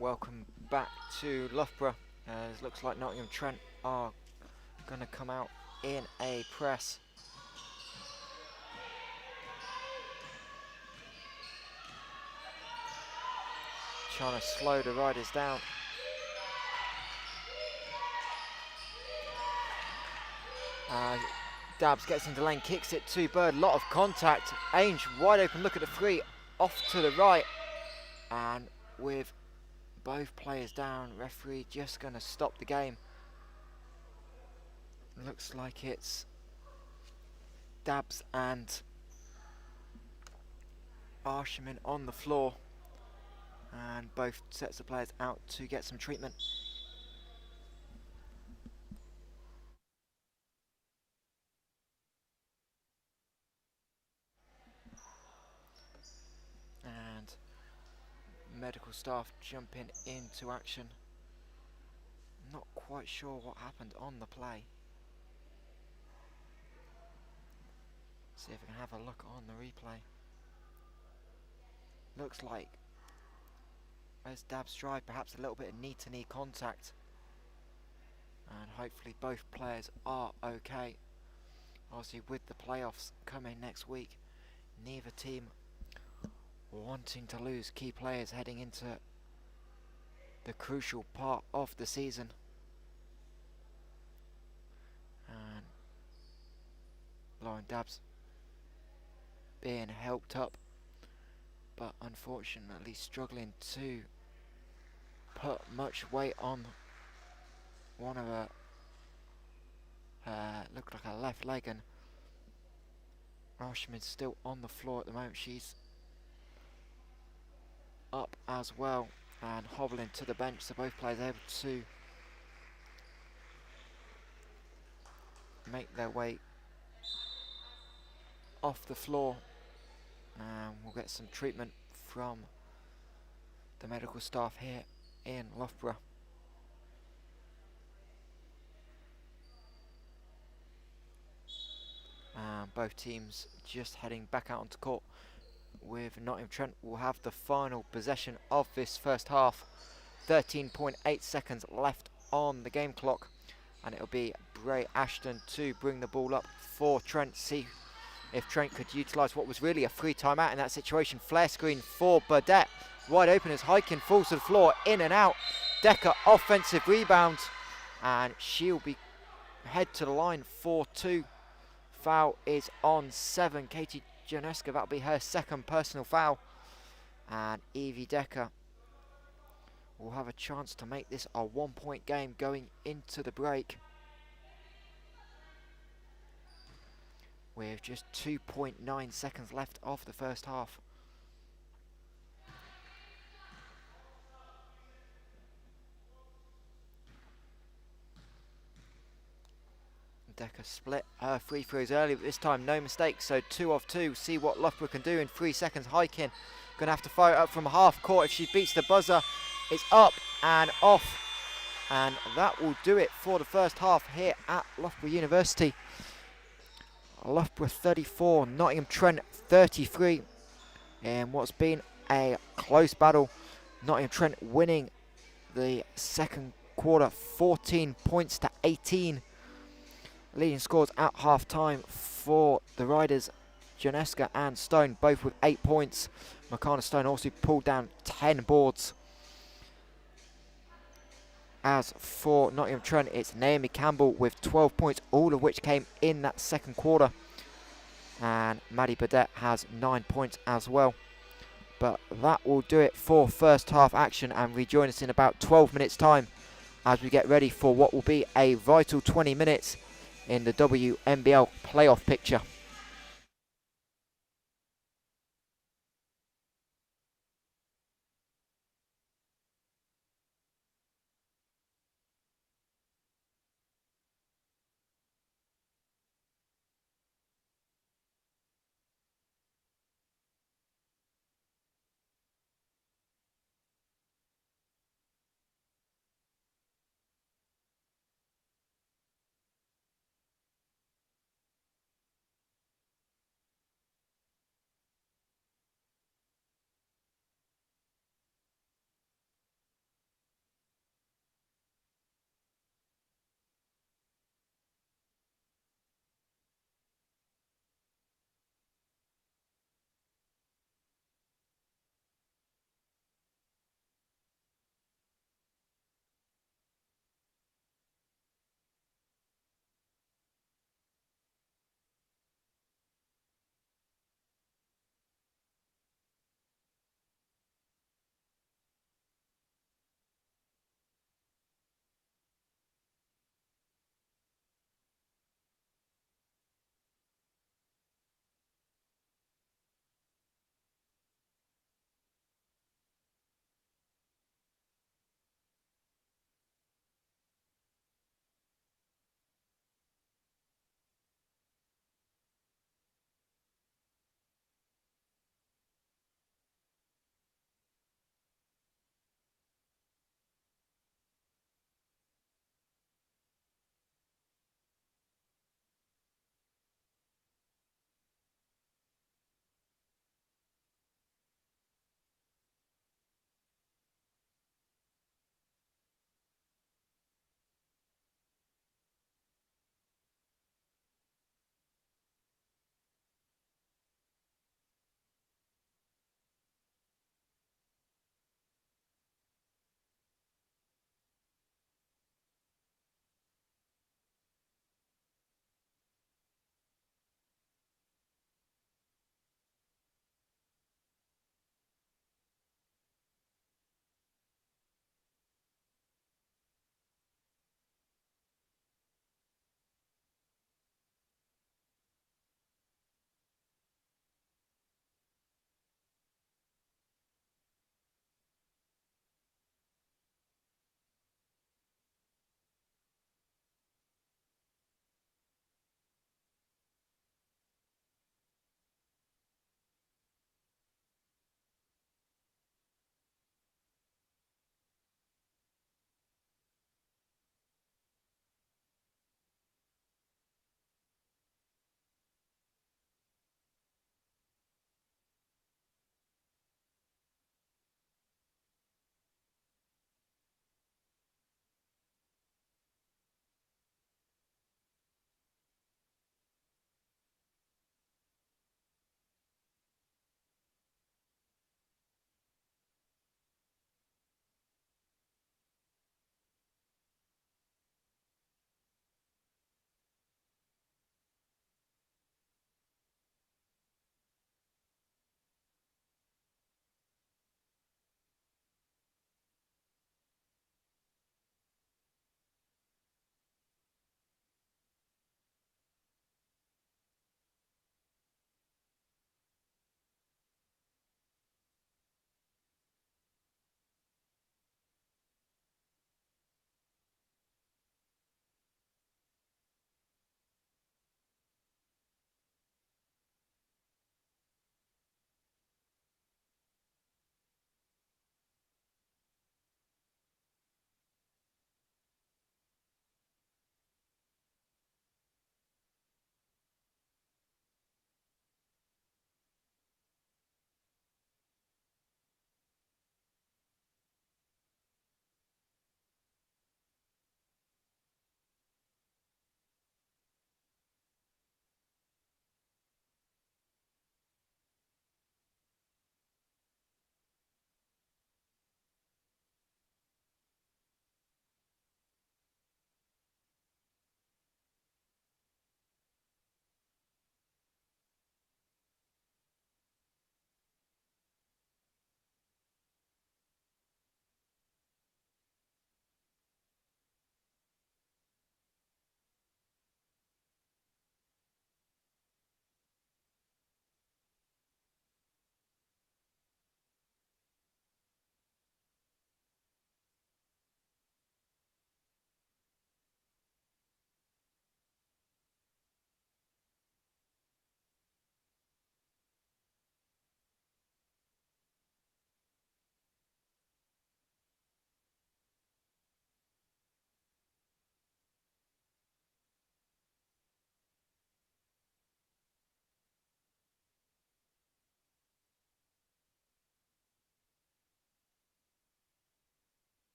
Welcome back to Loughborough, as looks like Nottingham Trent are going to come out in a press. trying to slow the riders down. Dabbs gets into lane, kicks it to Bird, lot of contact. Ainge wide open, look at the three, off to the right. And with both players down, referee just going to stop the game. Looks like it's Dabbs and Arshaman on the floor. And both sets of players out to get some treatment. And medical staff jumping into action. Not quite sure what happened on the play. See if we can have a look on the replay. Looks like as Dabbs drive, perhaps a little bit of knee-to-knee contact. And hopefully both players are okay. Obviously with the playoffs coming next week, neither team wanting to lose key players heading into the crucial part of the season. And Lauren Dabbs being helped up, but unfortunately struggling to put much weight on one of her, looked like her left leg, and Arshaman's still on the floor at the moment. She's up as well and hobbling to the bench, so both players able to make their way off the floor, and we'll get some treatment from the medical staff here in Loughborough. Both teams just heading back out onto court, with Nottingham Trent will have the final possession of this first half. 13.8 seconds left on the game clock, and it'll be Bray Ashton to bring the ball up for Trent. See if Trent could utilise what was really a free timeout in that situation. Flare screen for Burdett, wide open as Hyken falls to the floor, in and out. Decker offensive rebound, and she'll be head to the line for 2. Foul is on 7. Katie Janeska, that'll be her second personal foul. And Evie Decker will have a chance to make this a 1-point game going into the break, with just 2.9 seconds left of the first half. Decker split her free throws early, but this time no mistakes, so 2 of 2. See what Loughborough can do in 3 seconds. Hyken going to have to fire it up from half court. If she beats the buzzer, it's up and off. And that will do it for the first half here at Loughborough University. Loughborough 34, Nottingham Trent 33. In what's been a close battle. Nottingham Trent winning the second quarter 14 points to 18. Leading scores at half time for the Riders, Janeska and Stone, both with 8 points. McCartney Stone also pulled down 10 boards. As for Nottingham Trent, it's Naomi Campbell with 12 points, all of which came in that second quarter. And Maddie Burdett has 9 points as well. But that will do it for first half action, and rejoin us in about 12 minutes time as we get ready for what will be a vital 20 minutes in the WNBL playoff picture.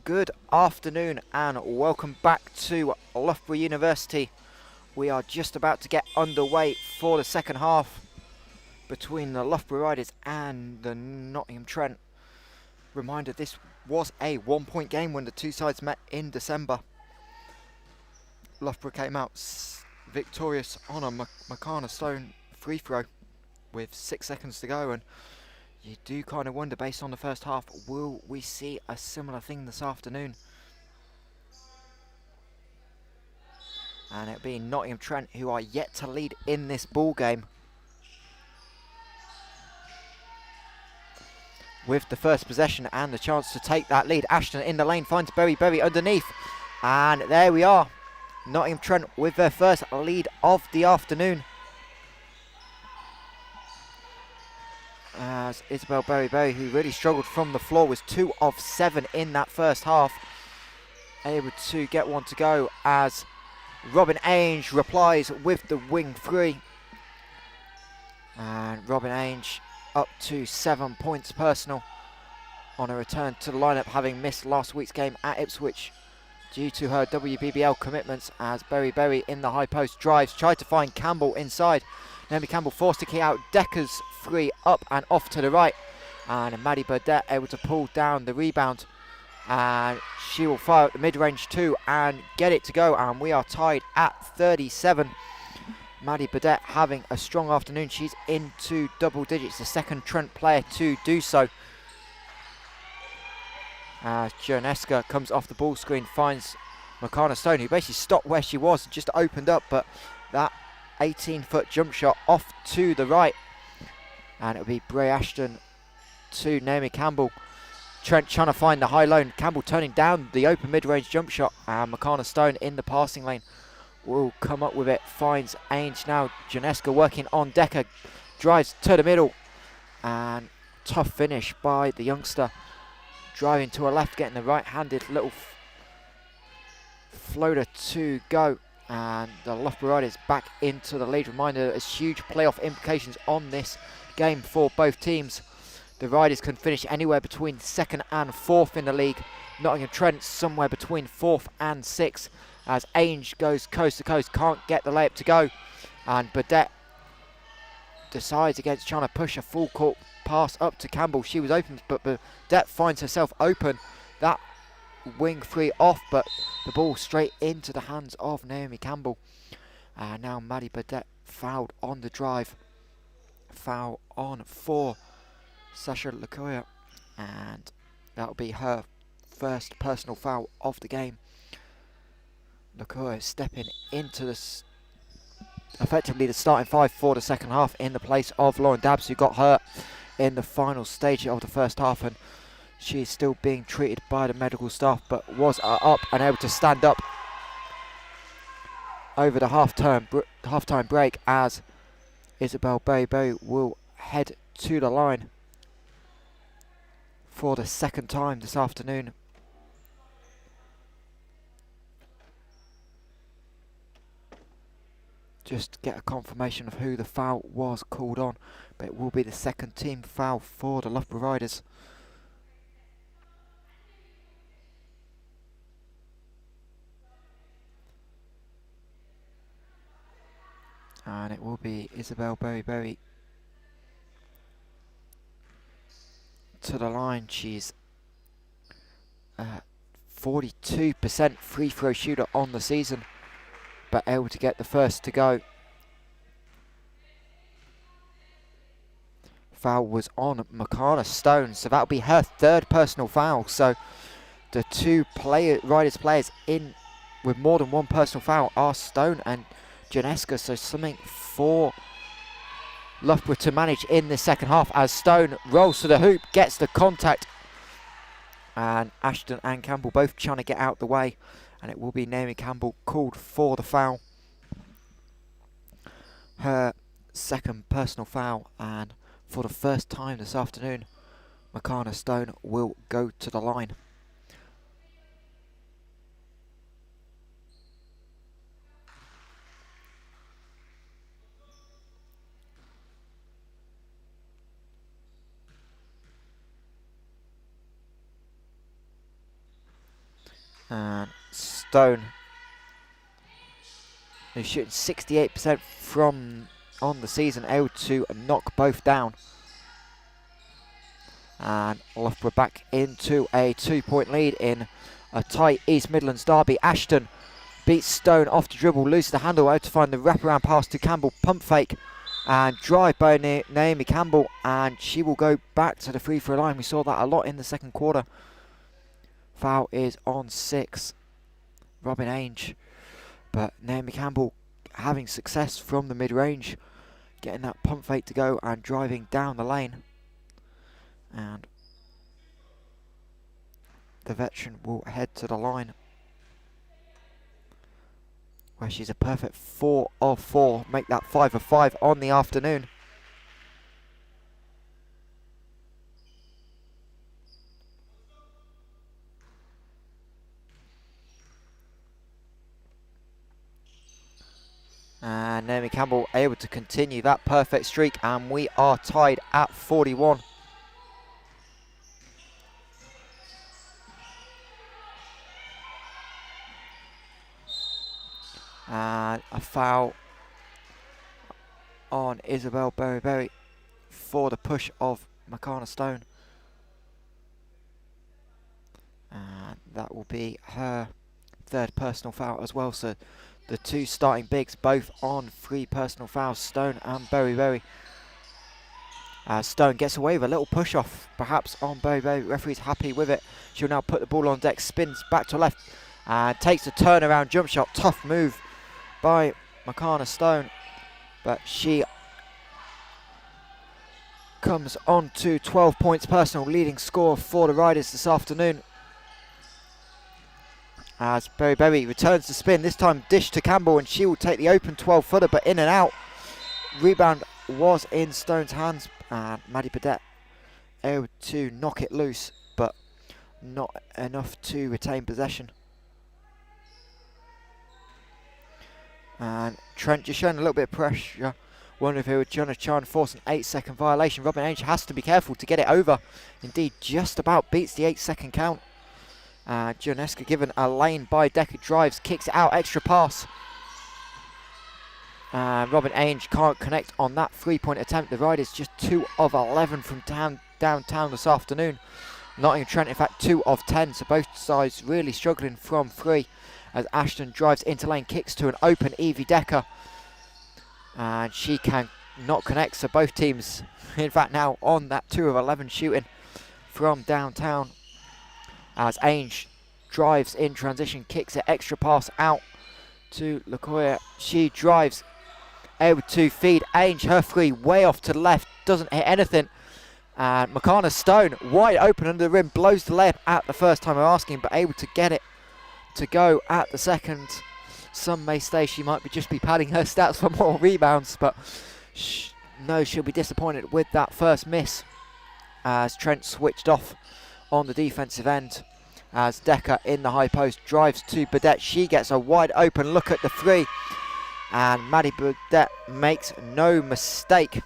Good afternoon and welcome back to Loughborough University. We are just about to get underway for the second half between the Loughborough Riders and the Nottingham Trent. Reminder, this was a 1-point game when the two sides met in December. Loughborough came out victorious on a Makana Stone free throw with 6 seconds to go, and you do kind of wonder, based on the first half, will we see a similar thing this afternoon? And it'll be Nottingham Trent who are yet to lead in this ball game. With the first possession and the chance to take that lead, Ashton in the lane finds Berry underneath. And there we are. Nottingham Trent with their first lead of the afternoon. As Isabel Berry, who really struggled from the floor, was 2 of 7 in that first half, able to get one to go as Robin Ainge replies with the wing three. And Robin Ainge up to 7 points personal on a return to the lineup, having missed last week's game at Ipswich due to her WBBL commitments. As Berry in the high post drives, tried to find Campbell inside. Naomi Campbell forced to kick out. Decker's three up and off to the right, and Maddie Burdett able to pull down the rebound, and she will fire at the mid-range too and get it to go, and we are tied at 37. Maddie Burdett having a strong afternoon. She's into double digits, the second Trent player to do so. As Joneska comes off the ball screen, finds Makana Stone, who basically stopped where she was, just opened up, but that 18-foot jump shot off to the right. And it'll be Bray Ashton to Naomi Campbell. Trent trying to find the high low. Campbell turning down the open mid-range jump shot. And Makana Stone in the passing lane will come up with it. Finds Ainge now. Joneska working on Decker. Drives to the middle. And tough finish by the youngster. Driving to her left, getting the right-handed little floater to go. And the Loughborough Riders back into the lead. Reminder, there's huge playoff implications on this game for both teams. The Riders can finish anywhere between 2nd and 4th in the league. Nottingham Trent somewhere between 4th and 6th. As Ainge goes coast to coast, can't get the layup to go. And Burdett decides against trying to push a full court pass up to Campbell. She was open, but Burdett finds herself open. That wing three off, but the ball straight into the hands of Naomi Campbell. And now Maddie Burdett fouled on the drive. Foul on for Sasha Lukoya, and that'll be her first personal foul of the game. Lukoya stepping into this, effectively the starting 5 for the second half, in the place of Lauren Dabbs, who got hurt in the final stage of the first half, and she's still being treated by the medical staff, but was up and able to stand up over the half-time break, as Isabel Berry will head to the line for the second time this afternoon. Just get a confirmation of who the foul was called on, but it will be the second team foul for the Loughborough Riders. And it will be Isabel Berry to the line. She's 42% free throw shooter on the season, but able to get the first to go. Foul was on Makana Stone, so that'll be her third personal foul. So the two Riders players in with more than one personal foul are Stone and Joneska, so something for Loughborough to manage in the second half, as Stone rolls to the hoop, gets the contact, and Ashton and Campbell both trying to get out the way, and it will be Naomi Campbell called for the foul. Her second personal foul, and for the first time this afternoon, Makana Stone will go to the line. And Stone, who's shooting 68% from on the season, able to knock both down. And Loughborough back into a 2-point lead in a tight East Midlands derby. Ashton beats Stone off the dribble, loses the handle, out to find the wraparound pass to Campbell, pump fake and drive by Naomi Campbell, and she will go back to the free throw line. We saw that a lot in the second quarter. Foul is on 6, Robin Ainge, but Naomi Campbell having success from the mid-range, getting that pump fake to go and driving down the lane. And the veteran will head to the line, where she's a perfect 4 of 4, make that 5 of 5 on the afternoon. And Naomi Campbell able to continue that perfect streak, and we are tied at 41. And a foul on Isabel Berry for the push of Makana Stone. And that will be her 3rd personal foul as well. So the 2 starting bigs both on 3 personal fouls, Stone and Berry. Stone gets away with a little push off perhaps on Berry. Referee's happy with it. She'll now put the ball on deck, spins back to left and takes a turnaround jump shot. Tough move by Makana Stone, but she comes on to 12 points personal, leading score for the Riders this afternoon. As Berry returns to spin, this time dish to Campbell, and she will take the open 12-footer, but in and out. Rebound was in Stone's hands, and Maddie Burdett able to knock it loose, but not enough to retain possession. And Trent just showing a little bit of pressure. Wonder if he would try and force an 8-second violation. Robin Ainge has to be careful to get it over. Indeed, just about beats the 8-second count. Gionesca given a lane by Decker, drives, kicks it out, extra pass. Robin Ainge can't connect on that 3-point attempt. The Riders just 2 of 11 from downtown this afternoon. Nottingham Trent, in fact, 2 of 10. So both sides really struggling from 3. As Ashton drives into lane, kicks to an open Evie Decker. And she can not connect. So both teams, in fact, now on that 2 of 11 shooting from downtown. As Ainge drives in transition, kicks it, extra pass out to Lakoya. She drives, able to feed Ainge, her 3 way off to the left, doesn't hit anything. And Makana Stone, wide open under the rim, blows the layup at the first time of asking, but able to get it to go at the second. Some may say she might just be padding her stats for more rebounds, but no, she'll be disappointed with that first miss. As Trent switched off on the defensive end, as Decker in the high post drives to Burdett. She gets a wide open look at the 3, and Maddie Burdett makes no mistake.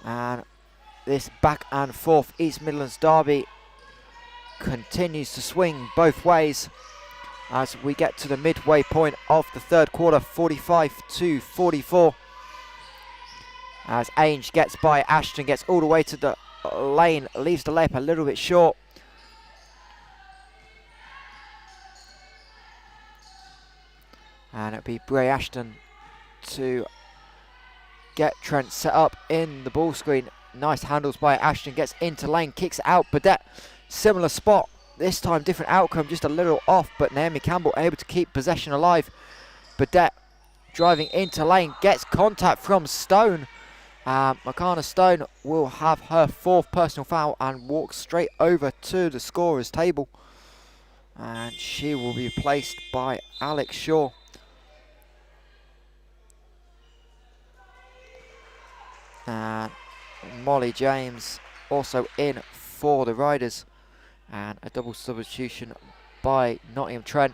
And this back and forth East Midlands derby continues to swing both ways as we get to the midway point of the 3rd quarter, 45-44. As Ainge gets by Ashton, gets all the way to the lane, leaves the layup a little bit short. And it'll be Bray Ashton to get Trent set up in the ball screen. Nice handles by Ashton, gets into lane, kicks it out. Burdett, similar spot. This time different outcome, just a little off, but Naomi Campbell able to keep possession alive. Burdett driving into lane, gets contact from Stone. Makana Stone will have her 4th personal foul and walk straight over to the scorer's table. And she will be replaced by Alex Shaw. And Molly James also in for the Riders. And a double substitution by Nottingham Trent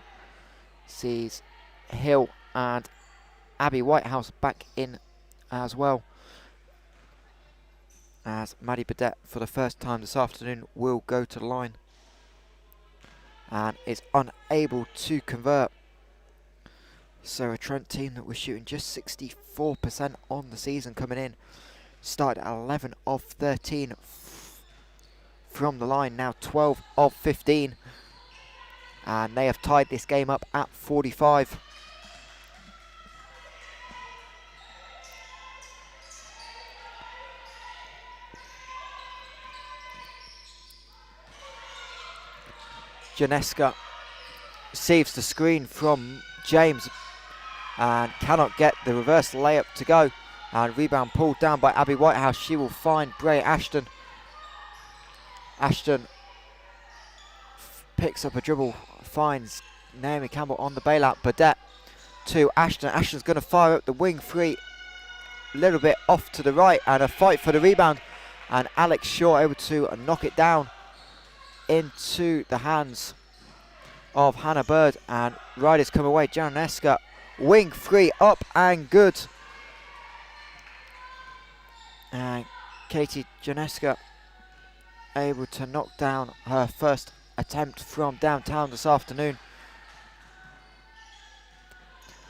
sees Hill and Abby Whitehouse back in as well. As Maddie Burdett for the first time this afternoon will go to the line. and is unable to convert. So a Trent team that was shooting just 64% on the season coming in started at 11 of 13 from the line, now 12 of 15, and they have tied this game up at 45. Janeska receives the screen from James and cannot get the reverse layup to go, and rebound pulled down by Abby Whitehouse. She will find Bray Ashton. Ashton picks up a dribble, finds Naomi Campbell on the bailout. Burdett to Ashton. Ashton's going to fire up the wing three, a little bit off to the right, and a fight for the rebound, and Alex Shaw able to knock it down into the hands of Hannah Bird, and Riders come away. Janeska, wing three up and good. And Katie Janeska able to knock down her first attempt from downtown this afternoon.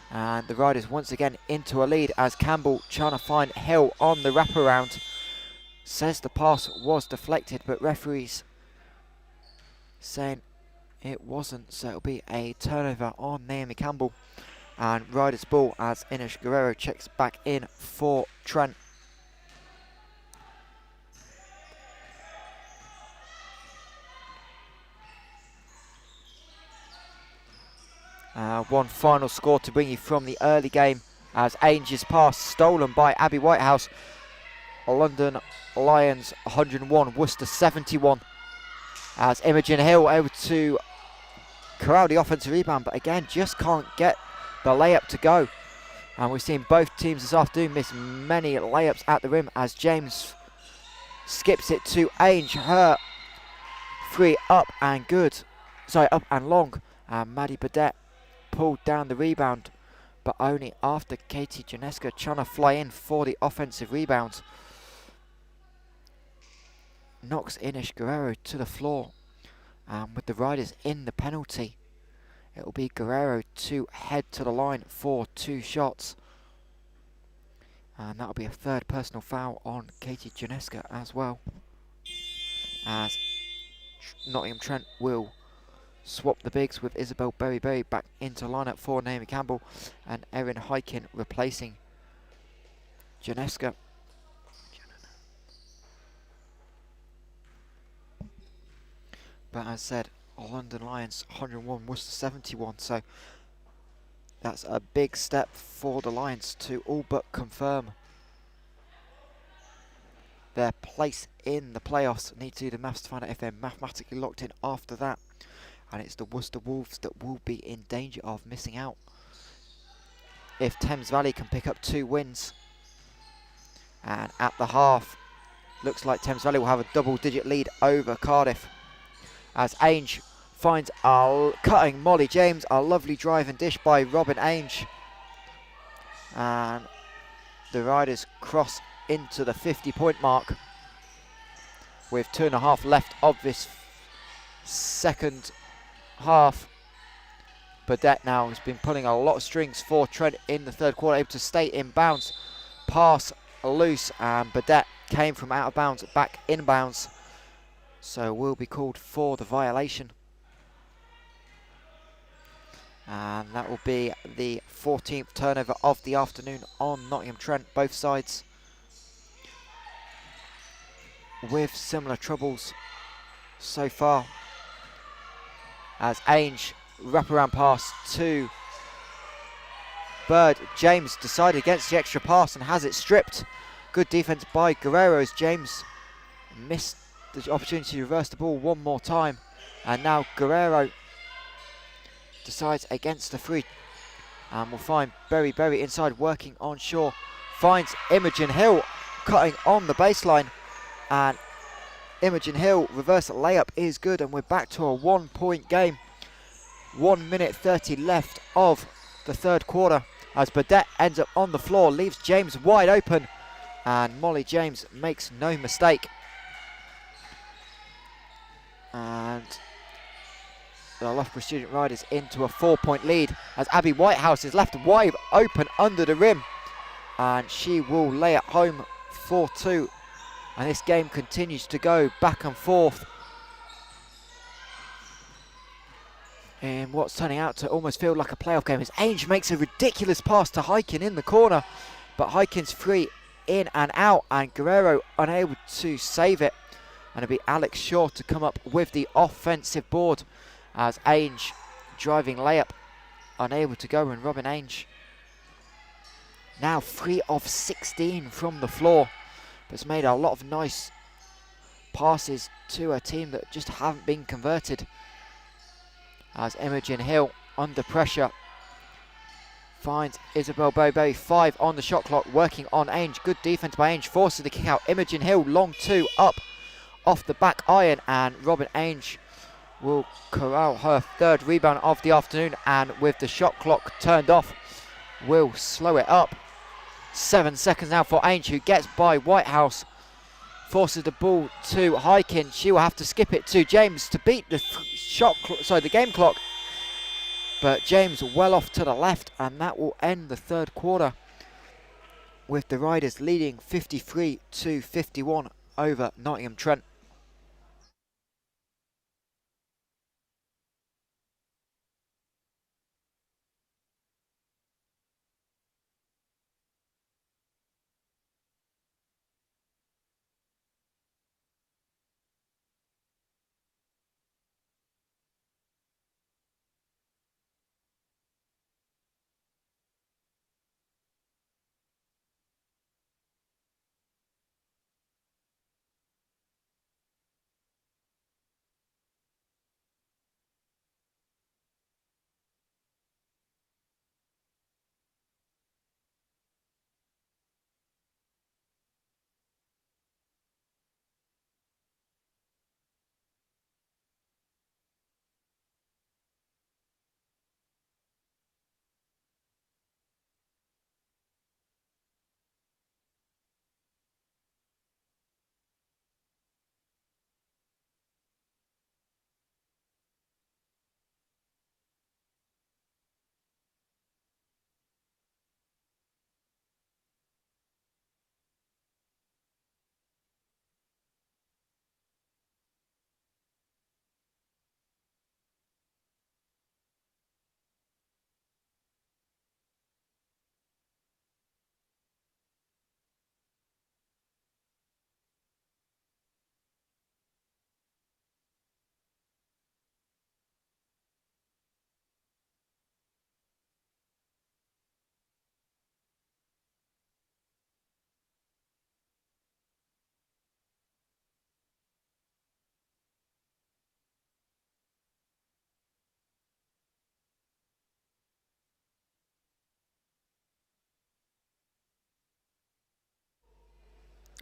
And the Riders once again into a lead as Campbell trying to find Hill on the wraparound. Says the pass was deflected, but referees saying it wasn't, so it'll be a turnover on Naomi Campbell. And Riders ball as Inish Guerrero checks back in for Trent. One final score to bring you from the early game as Ainge's pass stolen by Abby Whitehouse. London Lions 101, Worcester 71. As Imogen Hill able to corral the offensive rebound, but again just can't get the layup to go. And we've seen both teams this afternoon miss many layups at the rim as James skips it to Ainge. Her three up and good. Sorry, up and long. And Maddie Burdett pulled down the rebound, but only after Katie Janeska trying to fly in for the offensive rebound. Knocks Inish Guerrero to the floor, and with the Riders in the penalty, it will be Guerrero to head to the line for 2 shots, and that will be a third personal foul on Katie Janeska as well, as Nottingham Trent will swap the bigs with Isabel Berry back into lineup for Naomi Campbell, and Erin Hykin replacing Janeska. But as said, London Lions 101, Worcester 71, so that's a big step for the Lions to all but confirm their place in the playoffs. Need to do the maths to find out if they're mathematically locked in after that, and it's the Worcester Wolves that will be in danger of missing out if Thames Valley can pick up 2 wins. And at the half, looks like Thames Valley will have a double-digit lead over Cardiff, as Ainge finds a cutting Molly James, a lovely drive and dish by Robin Ainge. And the Riders cross into the 50-point mark with 2.5 left of this second half. Burdett now has been pulling a lot of strings for Trent in the third quarter, able to stay in bounds. Pass loose, and Burdett came from out of bounds back in bounds, so will be called for the violation. And that will be the 14th turnover of the afternoon on Nottingham Trent. Both sides with similar troubles so far, as Ainge wraparound pass to Bird. James decided against the extra pass and has it stripped. Good defense by Guerrero as James missed the opportunity to reverse the ball one more time, and now Guerrero decides against the free, and we'll find Berry inside working on Shaw, finds Imogen Hill cutting on the baseline, and Imogen Hill reverse layup is good, and we're back to a 1-point game. 1 minute 30 left of the third quarter as Burdett ends up on the floor, leaves James wide open, and Molly James makes no mistake. And the Loughborough Student Riders into a 4-point lead as Abby Whitehouse is left wide open under the rim, and she will lay it home for 2. And this game continues to go back and forth in what's turning out to almost feel like a playoff game as Ainge makes a ridiculous pass to Hyken in the corner, but Hyken's free in and out, and Guerrero unable to save it, and it'll be Alex Shaw to come up with the offensive board as Ainge driving layup unable to go, and Robin Ainge now 3 of 16 from the floor, but has made a lot of nice passes to a team that just haven't been converted, as Imogen Hill under pressure finds Isabel Bobo. 5 on the shot clock, working on Ainge. Good defense by Ainge, forces the kick out. Imogen Hill, long 2 up off the back iron, and Robin Ainge will corral her 3rd rebound of the afternoon, and with the shot clock turned off, will slow it up. 7 seconds now for Ainge, who gets by Whitehouse, forces the ball to Hyken. She will have to skip it to James to beat the the game clock, but James well off to the left, and that will end the 3rd quarter with the Riders leading 53-51 over Nottingham Trent.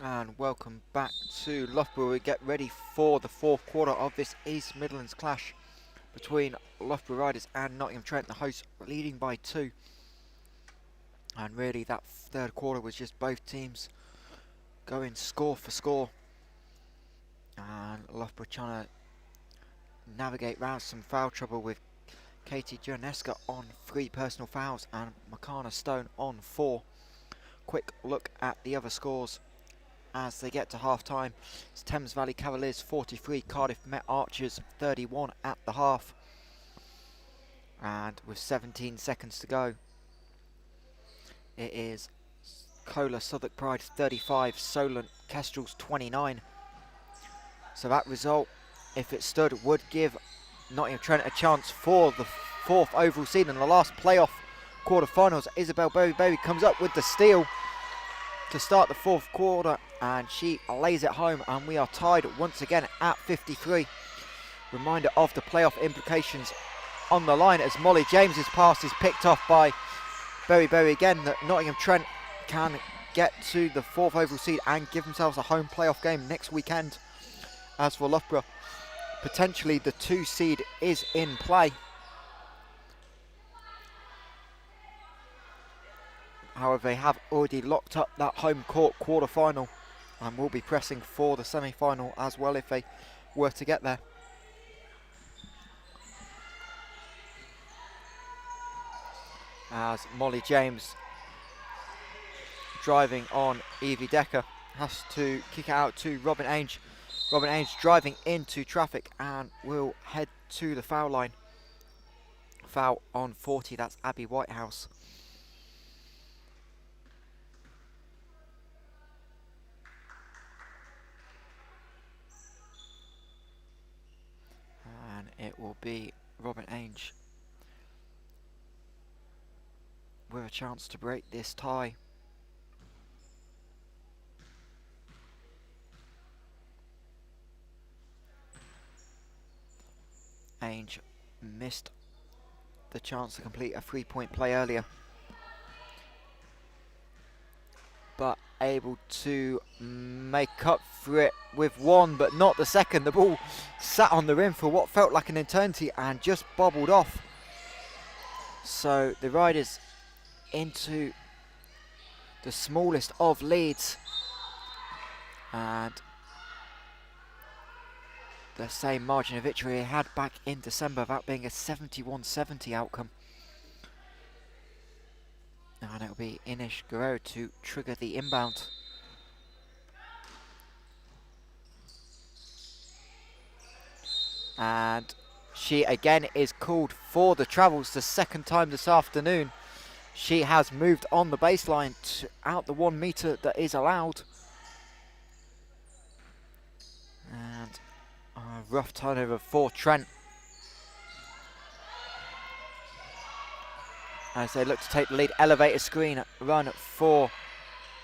And welcome back to Loughborough. We get ready for the 4th quarter of this East Midlands clash between Loughborough Riders and Nottingham Trent, the hosts leading by 2. And really that 3rd quarter was just both teams going score for score, and Loughborough trying to navigate round some foul trouble with Katie Joneska on 3 personal fouls and Makana Stone on 4. Quick look at the other scores as they get to half time. It's Thames Valley Cavaliers 43, Cardiff Met Archers 31 at the half, and with 17 seconds to go it is Cola Southwark Pride 35, Solent Kestrels 29. So that result, if it stood, would give Nottingham Trent a chance for the 4th overall seed in the last playoff quarter-finals. Isabel Bowie comes up with the steal to start the 4th quarter, and she lays it home, and we are tied once again at 53. Reminder of the playoff implications on the line as Molly James's pass is picked off by Berry again, that Nottingham Trent can get to the 4th overall seed and give themselves a home playoff game next weekend. As for Loughborough, potentially the 2 seed is in play. However, they have already locked up that home court quarter-final and will be pressing for the semi-final as well if they were to get there. as Molly James, driving on Evie Decker, has to kick it out to Robin Ainge. Robin Ainge driving into traffic and will head to the foul line. Foul on 40, that's Abby Whitehouse. And it will be Robin Ainge with a chance to break this tie. Ainge missed the chance to complete a 3-point play earlier, but able to make up for it with one, but not the second. The ball sat on the rim for what felt like an eternity and just bobbled off. So the Riders into the smallest of leads, and the same margin of victory they had back in December, that being a 71-70 outcome. And it'll be Inish Guerrero to trigger the inbound. And she again is called for the travels the second time this afternoon. She has moved on the baseline to out the 1 metre that is allowed. And a rough turnover for Trent, as they look to take the lead. Elevator screen run for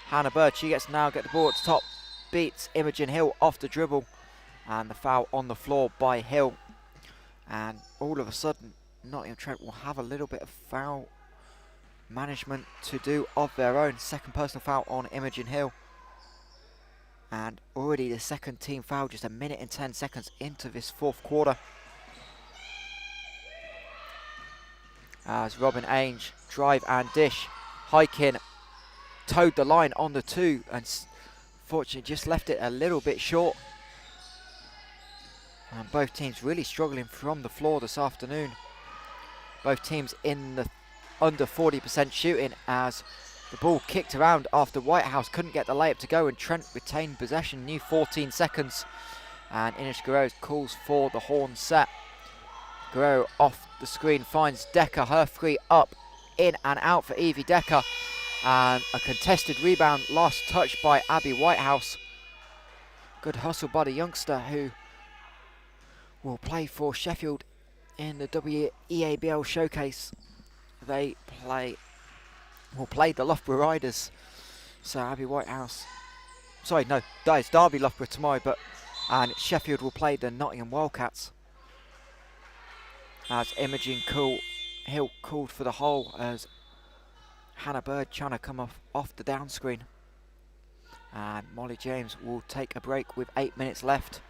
Hannah Bird. She gets the ball at the top, beats Imogen Hill off the dribble, and the foul on the floor by Hill. And all of a sudden, Nottingham Trent will have a little bit of foul management to do of their own. Second personal foul on Imogen Hill. And already the second team foul just 1 minute and 10 seconds into this fourth quarter. As Robin Ainge, drive and dish. Hykin towed the line on the 2 and fortunately just left it a little bit short. And both teams really struggling from the floor this afternoon. Both teams in the under 40% shooting, as the ball kicked around after Whitehouse couldn't get the layup to go and Trent retained possession, new 14 seconds. And Inish Guerrero calls for the horn set. Guerrero off the screen finds Decker, her 3 up, in and out for Evie Decker. And a contested rebound, last touch by Abby Whitehouse. Good hustle by the youngster who will play for Sheffield in the WEABL showcase. They will play the Loughborough Riders. So Abby Whitehouse, sorry, no, that is Derby Loughborough tomorrow, and Sheffield will play the Nottingham Wildcats. As Imogen Hill called for the hole, as Hannah Bird trying to come off the down screen. And Molly James will take a break with 8 minutes left.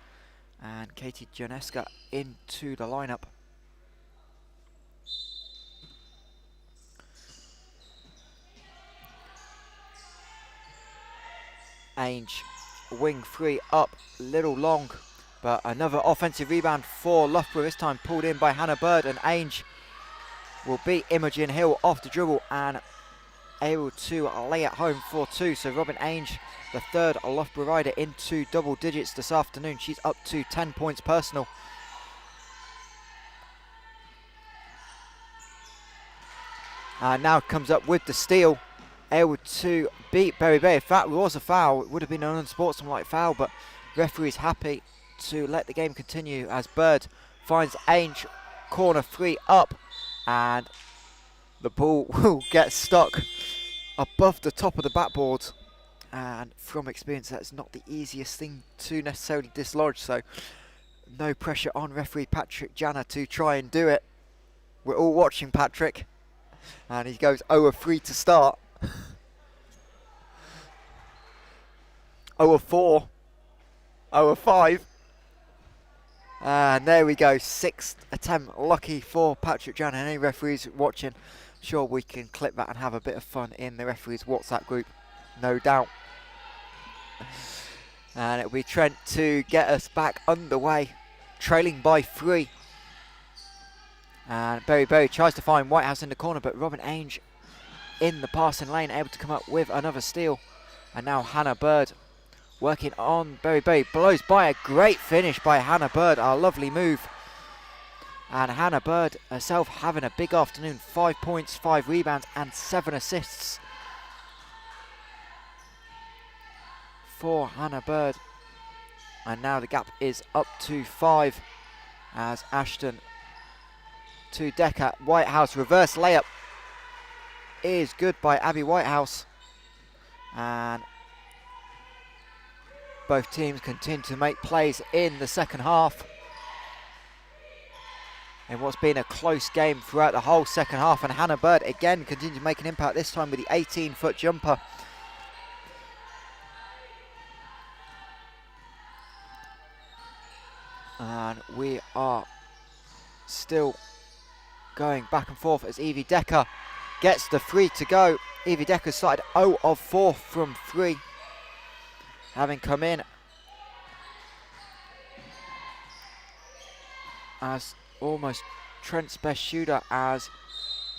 And Katie Joneska into the lineup. Ainge, wing 3 up, little long, but another offensive rebound for Loughborough, this time pulled in by Hannah Bird, and Ainge will beat Imogen Hill off the dribble and able to lay it home for 2. So Robin Ainge, the third Loughborough rider into double digits this afternoon. She's up to 10 points personal. And now comes up with the steal, able to beat Berry Bay. If that was a foul, it would have been an unsportsmanlike foul, but referee's happy to let the game continue as Bird finds Ainge, corner 3 up, and the ball will get stuck above the top of the backboard. And from experience, that's not the easiest thing to necessarily dislodge, so no pressure on referee Patrick Janner to try and do it. We're all watching Patrick, and he goes 0 of 3 to start. 0 of 4, 0 of 5. And there we go, 6th attempt, lucky for Patrick Janner. Any referees watching, sure we can clip that and have a bit of fun in the referees WhatsApp group, no doubt. And it'll be Trent to get us back underway, trailing by 3. And Berry tries to find Whitehouse in the corner, but Robin Ainge in the passing lane, able to come up with another steal. And now Hannah Bird working on Berry. Blows by, a great finish by Hannah Bird, a lovely move. And Hannah Bird herself having a big afternoon, 5 points, 5 rebounds and 7 assists for Hannah Bird. And now the gap is up to 5 as Ashton to Decker. Whitehouse reverse layup is good by Abby Whitehouse. And both teams continue to make plays in the second half, in what's been a close game throughout the whole second half. And Hannah Bird again continues to make an impact, this time with the 18-foot jumper. And we are still going back and forth as Evie Decker gets the 3 to go. Evie Decker started 0 of 4 from 3, having come in as almost Trent's best shooter, as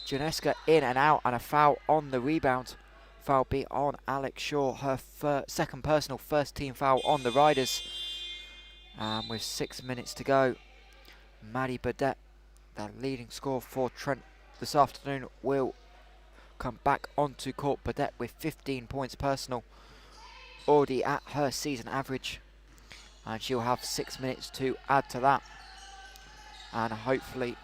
Janeska in and out, and a foul on the rebound. Foul be on Alex Shaw, her second personal, first team foul on the Riders. And with 6 minutes to go, Maddie Burdett, the leading scorer for Trent this afternoon, will come back onto court. Burdett with 15 points personal, already at her season average, and she'll have 6 minutes to add to that, and hopefully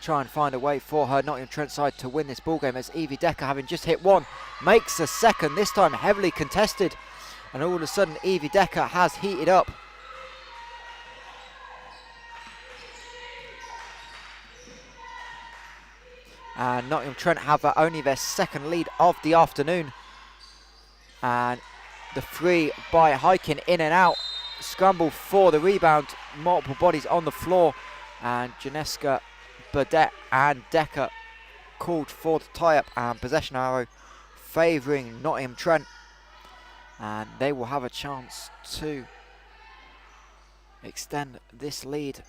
try and find a way for her Nottingham Trent side to win this ball game, as Evie Decker, having just hit one, makes a second, this time heavily contested, and all of a sudden Evie Decker has heated up. And Nottingham Trent have only their second lead of the afternoon. And the 3 by Hyken in and out. Scramble for the rebound. Multiple bodies on the floor. And Janeska, Burdett and Decker called for the tie-up, and possession arrow favouring Nottingham Trent. And they will have a chance to extend this lead.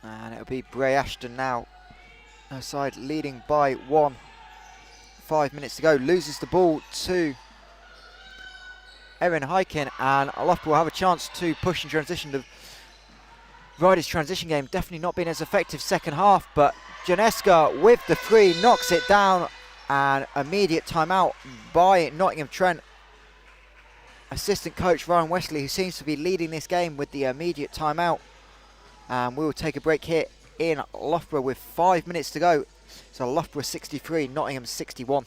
And it'll be Bray Ashton now, her side leading by 1. 5 minutes to go, loses the ball to Erin Hyken, and Loughborough will have a chance to push and transition. The Riders' transition game definitely not been as effective second half, but Janeska with the 3 knocks it down, and immediate timeout by Nottingham Trent. Assistant coach Ryan Wesley, who seems to be leading this game, with the immediate timeout. And we will take a break here in Loughborough with 5 minutes to go. So Loughborough 63, Nottingham 61.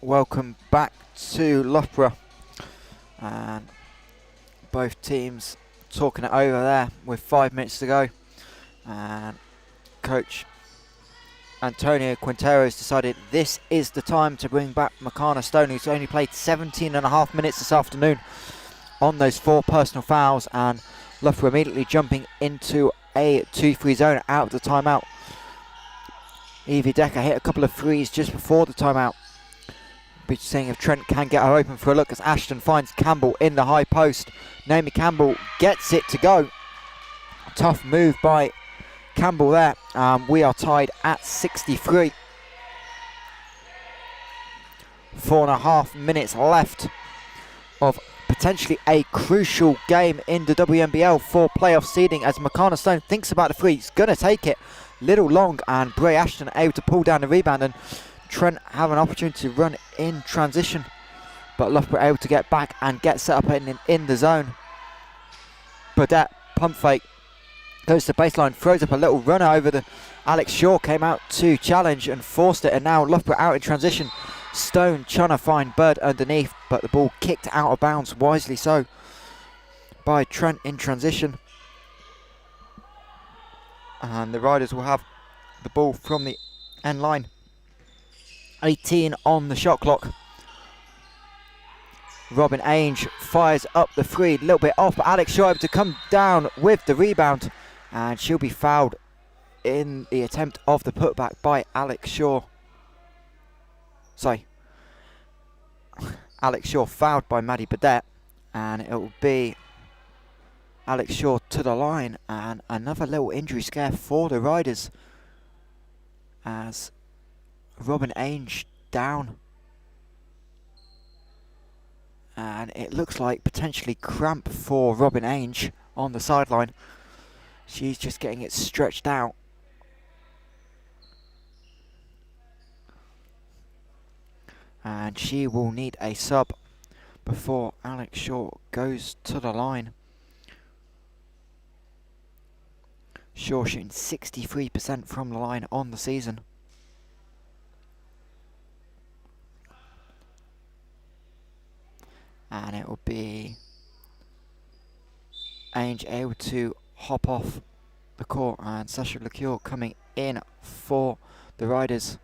Welcome back to Loughborough, and both teams talking it over there with 5 minutes to go, and coach Antonio Quintero's decided this is the time to bring back Makana Stone, who's only played 17 and a half minutes this afternoon on those 4 personal fouls, and Loughborough immediately jumping into a 2-3 zone out of the timeout. Evie Decker hit a couple of threes just before the timeout. Be seeing if Trent can get her open for a look as Ashton finds Campbell in the high post. Naomi Campbell gets it to go. Tough move by Campbell there. We are tied at 63. 4.5 minutes left of potentially a crucial game in the WNBL for playoff seeding as McCarna Stone thinks about the three. He's going to take it. Little long, and Bray Ashton able to pull down the rebound, and Trent have an opportunity to run in transition, but Loughborough able to get back and get set up in the zone. Burdett pump fake, goes to the baseline, throws up a little runner over the Alex Shaw, came out to challenge and forced it, and now Loughborough out in transition. Stone trying to find Bird underneath, but the ball kicked out of bounds, wisely so, by Trent in transition. And the Riders will have the ball from the end line. 18 on the shot clock. Robin Ainge fires up the three, a little bit off, but Alex Shaw able to come down with the rebound, and she'll be fouled in the attempt of the putback by Alex Shaw. Sorry, Alex Shaw fouled by Maddie Burdett, and it will be Alex Shaw to the line, and another little injury scare for the Riders as Robin Ainge down, and it looks like potentially cramp for Robin Ainge on the sideline. She's just getting it stretched out. And she will need a sub before Alex Shaw goes to the line. Shaw shooting 63% from the line on the season. And it will be Ainge able to hop off the court, and Sasha LeCure coming in for the Riders.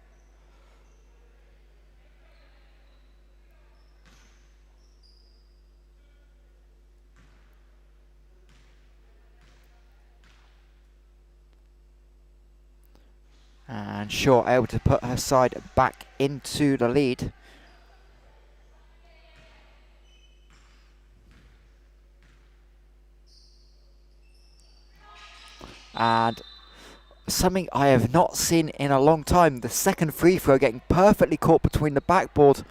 And Shaw able to put her side back into the lead. And something I have not seen in a long time, the second free throw getting perfectly caught between the backboard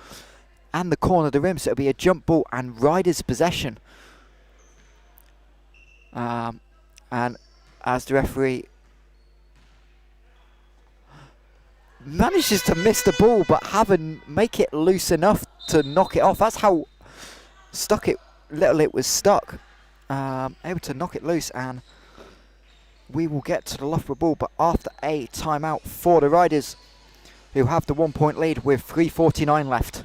and the corner of the rim, so it'll be a jump ball and Riders' possession. And as the referee manages to miss the ball but haven't make it loose enough to knock it off. That's how little it was stuck. Able to knock it loose, and we will get to the Loughborough ball, but after a timeout for the Riders, who have the 1 point lead with 3:49 left.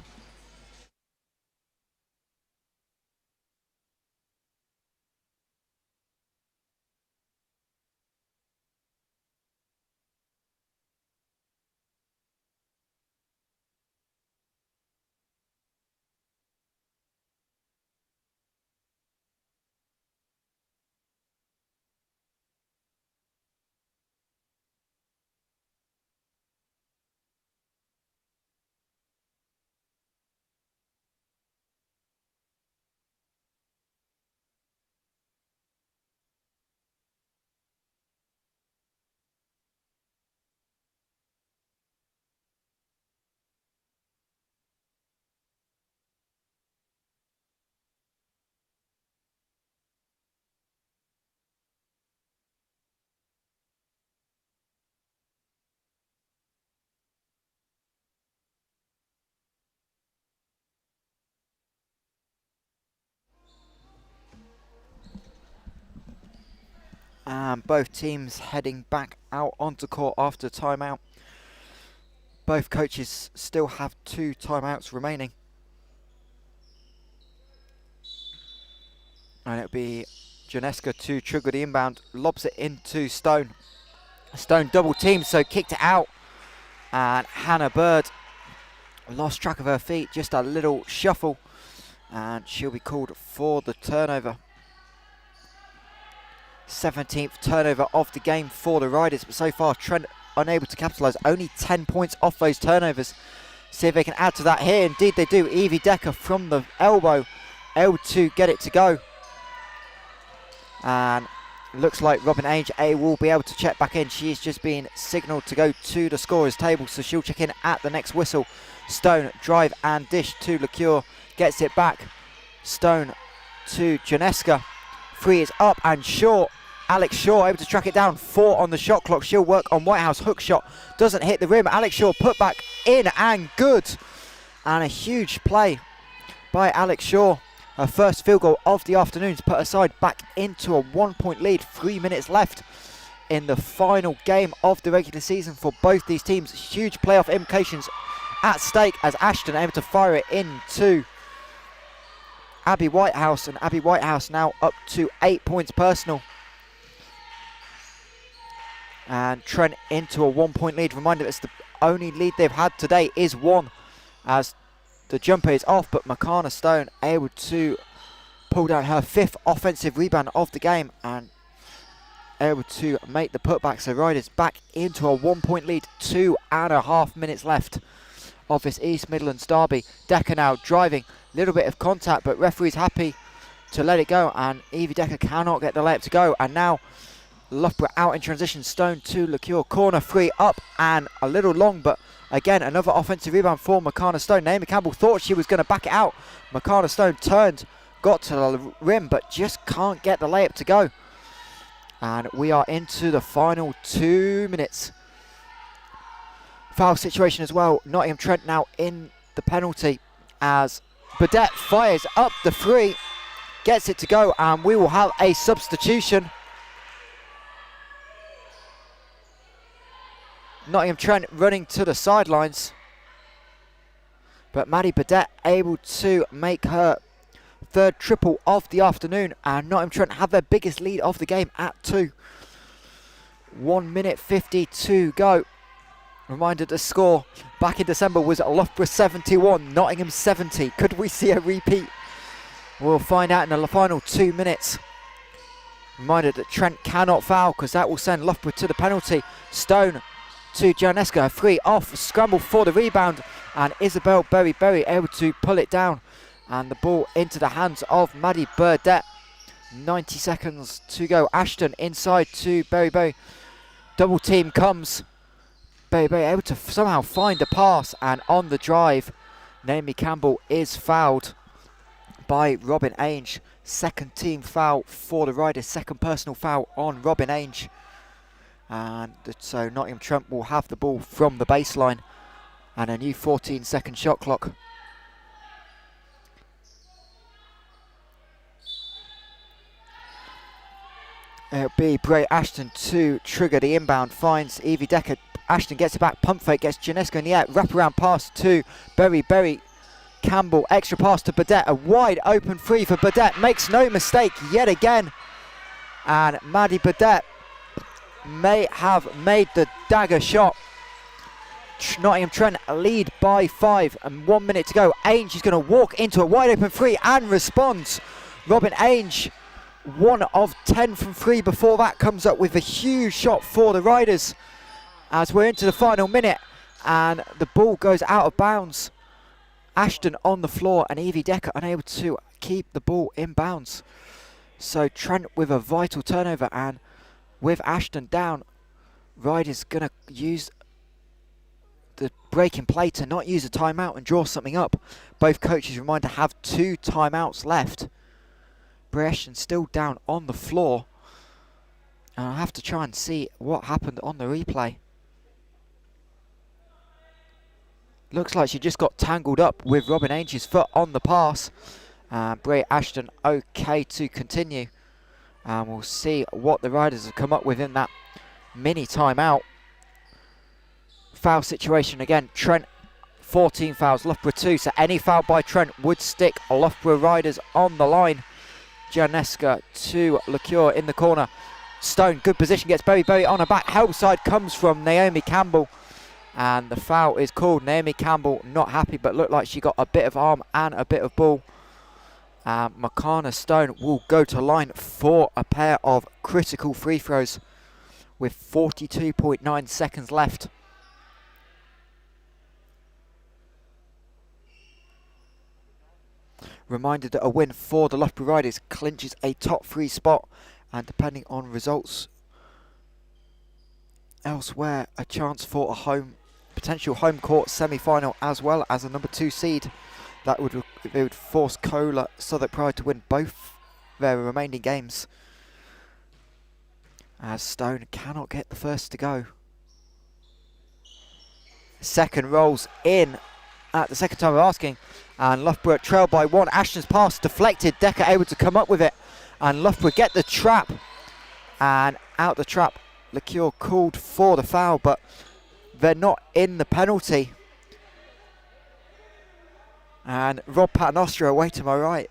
And both teams heading back out onto court after timeout. Both coaches still have 2 timeouts remaining. And it'll be Janeska to trigger the inbound, lobs it into Stone. Stone double teamed, so kicked it out. And Hannah Bird lost track of her feet, just a little shuffle. And she'll be called for the turnover. 17th turnover of the game for the Riders, but so far Trent unable to capitalise. Only 10 points off those turnovers. See if they can add to that here. Indeed they do. Evie Decker from the elbow, able to get it to go. And looks like Robin Ainge will be able to check back in. She's just been signalled to go to the scorer's table, so she'll check in at the next whistle. Stone, drive and dish to LeCure. Gets it back. Stone to Janeska. 3 is up and short. Alex Shaw able to track it down. 4 on the shot clock. She'll work on Whitehouse. Hook shot doesn't hit the rim. Alex Shaw put back in and good. And a huge play by Alex Shaw. Her first field goal of the afternoon's put her side back into a 1-point lead. 3 minutes left in the final game of the regular season for both these teams. Huge playoff implications at stake as Ashton able to fire it into Abby Whitehouse, and Abby Whitehouse now up to 8 points personal. And Trent into a 1-point lead. Reminder, it's the only lead they've had today is 1 as the jumper is off, but Makana Stone able to pull down her 5th offensive rebound of the game and able to make the putback. So Riders back into a 1-point lead. 2.5 minutes left of this East Midlands derby. Decker now driving, little bit of contact, but referee's happy to let it go, and Evie Decker cannot get the layup to go. And now Loughborough out in transition. Stone to LeCure, corner 3 up and a little long, but again another offensive rebound for Makana Stone. Naomi Campbell thought she was going to back it out. Makana Stone turned, got to the rim, but just can't get the layup to go. And we are into the final 2 minutes. Foul situation as well. Nottingham Trent now in the penalty as Burdett fires up the 3, gets it to go, and we will have a substitution. Nottingham Trent running to the sidelines, but Maddie Burdett able to make her 3rd triple of the afternoon, and Nottingham Trent have their biggest lead of the game at 2. 1 minute 50 to go. Reminder, the score back in December was Loughborough 71, Nottingham 70. Could we see a repeat? We'll find out in the final 2 minutes. Reminder that Trent cannot foul because that will send Loughborough to the penalty. Stone to Janeska, 3 off, scramble for the rebound, and Isabel Berry able to pull it down, and the ball into the hands of Maddie Burdett. 90 seconds to go. Ashton inside to Berry. Double team comes. Berry able to somehow find a pass, and on the drive Naomi Campbell is fouled by Robin Ainge. 2nd team foul for the Riders, 2nd personal foul on Robin Ainge. And so Nottingham Trent will have the ball from the baseline and a new 14-second shot clock. It'll be Bray Ashton to trigger the inbound, finds Evie Decker. Ashton gets it back, pump fake, gets Janeska in the air, wraparound pass to Berry. Campbell, extra pass to Burdett, a wide open 3 for Burdett, makes no mistake yet again. And Maddie Burdett may have made the dagger shot. Nottingham Trent lead by 5 and 1 minute to go. Ainge is going to walk into a wide open 3 and responds. Robin Ainge, 1 of 10 from 3 before that, comes up with a huge shot for the Riders as we're into the final minute, and the ball goes out of bounds. Ashton on the floor and Evie Decker unable to keep the ball in bounds. So Trent with a vital turnover, and with Ashton down, Riders going to use the break in play to not use a timeout and draw something up. Both coaches remind to have 2 timeouts left. Bray Ashton still down on the floor, and I'll have to try and see what happened on the replay. Looks like she just got tangled up with Robin Ainge's foot on the pass. Bray Ashton okay to continue. And we'll see what the Riders have come up with in that mini timeout. Foul situation again. Trent, 14 fouls, Loughborough 2. So any foul by Trent would stick Loughborough Riders on the line. Janeska to LeCure in the corner. Stone, good position, gets Berry on her back. Help side comes from Naomi Campbell. And the foul is called. Naomi Campbell not happy, but looked like she got a bit of arm and a bit of ball. And Makana Stone will go to line for a pair of critical free throws with 42.9 seconds left. Reminder that a win for the Loughborough Riders clinches a top 3 spot, and depending on results elsewhere, a chance for a potential home court semi-final, as well as a number 2 seed. That would force Kohler Southwark Pride to win both their remaining games, as Stone cannot get the first to go. Second rolls in at the second time of asking, and Loughborough trail by 1. Ashton's pass deflected, Decker able to come up with it, and Loughborough get the trap, and out the trap, LeCure called for the foul, but they're not in the penalty. And Rob Paternostre away to my right,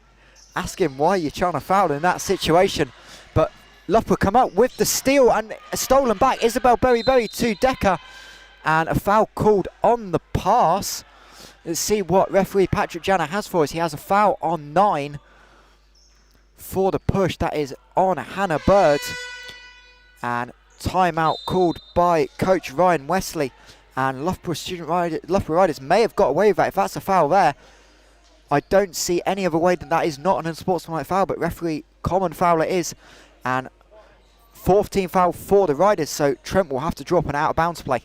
asking why you're trying to foul in that situation, but Loughborough come up with the steal and stolen back. Isabel Berry to Decker, and a foul called on the pass. Let's see what referee Patrick Janner has for us. He has a foul on 9 for the push. That is on Hannah Bird. And timeout called by Coach Ryan Wesley. And Loughborough Riders may have got away with that. If that's a foul there, I don't see any other way that is not an unsportsmanlike foul, but referee common foul it is. And 4th team foul for the Riders, so Trent will have to drop an out of bounds play.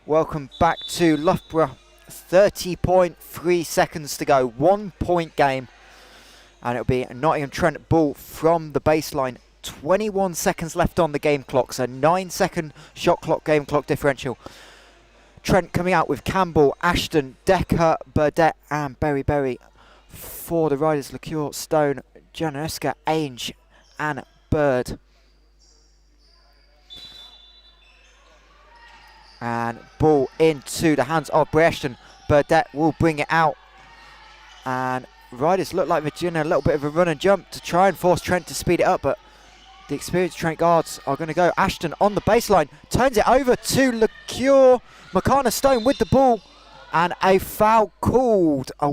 Welcome back to Loughborough. 30.3 seconds to go. 1 point game. And it'll be a Nottingham Trent ball from the baseline. 21 seconds left on the game clock. So 9-second shot clock, game clock differential. Trent coming out with Campbell, Ashton, Decker, Burdett and Berry for the Riders. LeCure, Stone, Janeska, Ainge and Bird. And ball into the hands of Ashton. Burdett will bring it out. And Riders look like they're doing a little bit of a run and jump to try and force Trent to speed it up, but the experienced Trent guards are going to go. Ashton on the baseline, turns it over to LeCure. Makana Stone with the ball, and a foul called. A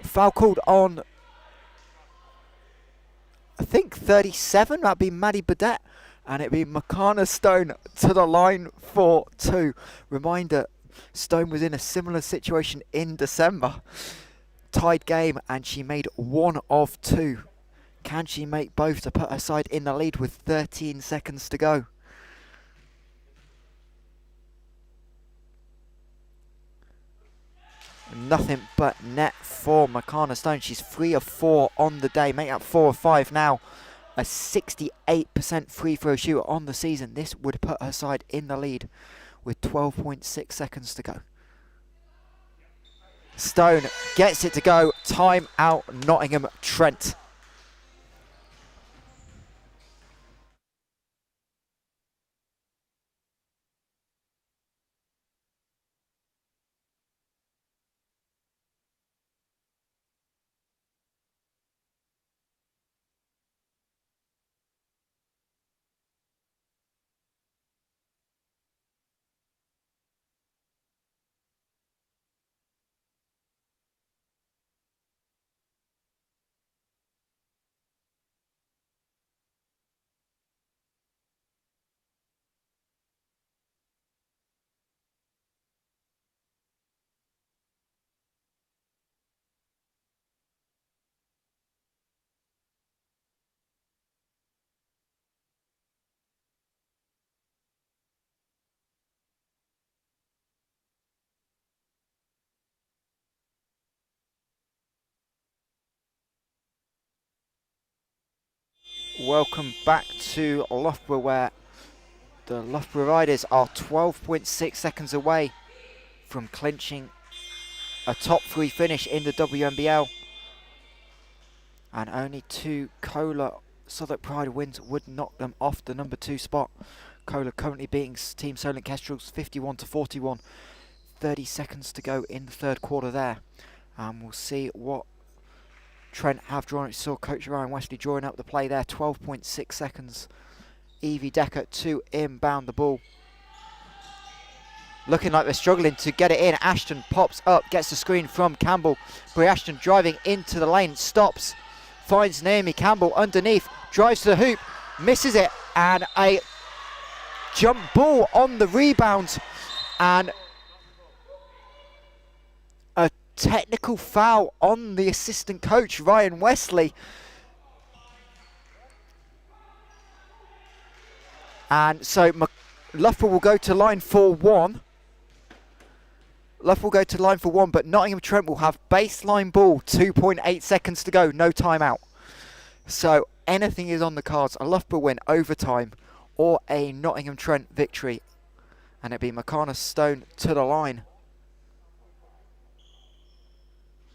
foul called on, I think, 37. That'd be Maddie Burdett. And it'd be Makana Stone to the line for 2. Reminder, Stone was in a similar situation in December. Tied game, and she made 1 of 2. Can she make both to put her side in the lead with 13 seconds to go? Nothing but net for Makana Stone. She's 3 of 4 on the day, making up 4 of 5 now. A 68% free throw shooter on the season. This would put her side in the lead with 12.6 seconds to go. Stone gets it to go. Time out, Nottingham Trent. welcome back to Loughborough, where the Loughborough Riders are 12.6 seconds away from clinching a top 3 finish in the WNBL. And only 2 Kohler Southwark Pride wins would knock them off the number 2 spot. Kohler currently beating Team Solent Kestrels 51-41. 30 seconds to go in the third quarter there. And we'll see what Trent have drawn. We saw Coach Ryan Wesley drawing up the play there. 12.6 seconds. Evie Decker to inbound the ball. Looking like they're struggling to get it in. Ashton pops up, gets the screen from Campbell. Brie Ashton driving into the lane, stops, finds Naomi Campbell underneath, drives to the hoop, misses it, and a jump ball on the rebound. And a technical foul on the assistant coach, Ryan Wesley. And so Loughborough will go to line for one. Loughborough will go to line for one, but Nottingham Trent will have baseline ball, 2.8 seconds to go, no timeout. So anything is on the cards, a Loughborough win, overtime, or a Nottingham Trent victory. And it'll be Makana Stone to the line.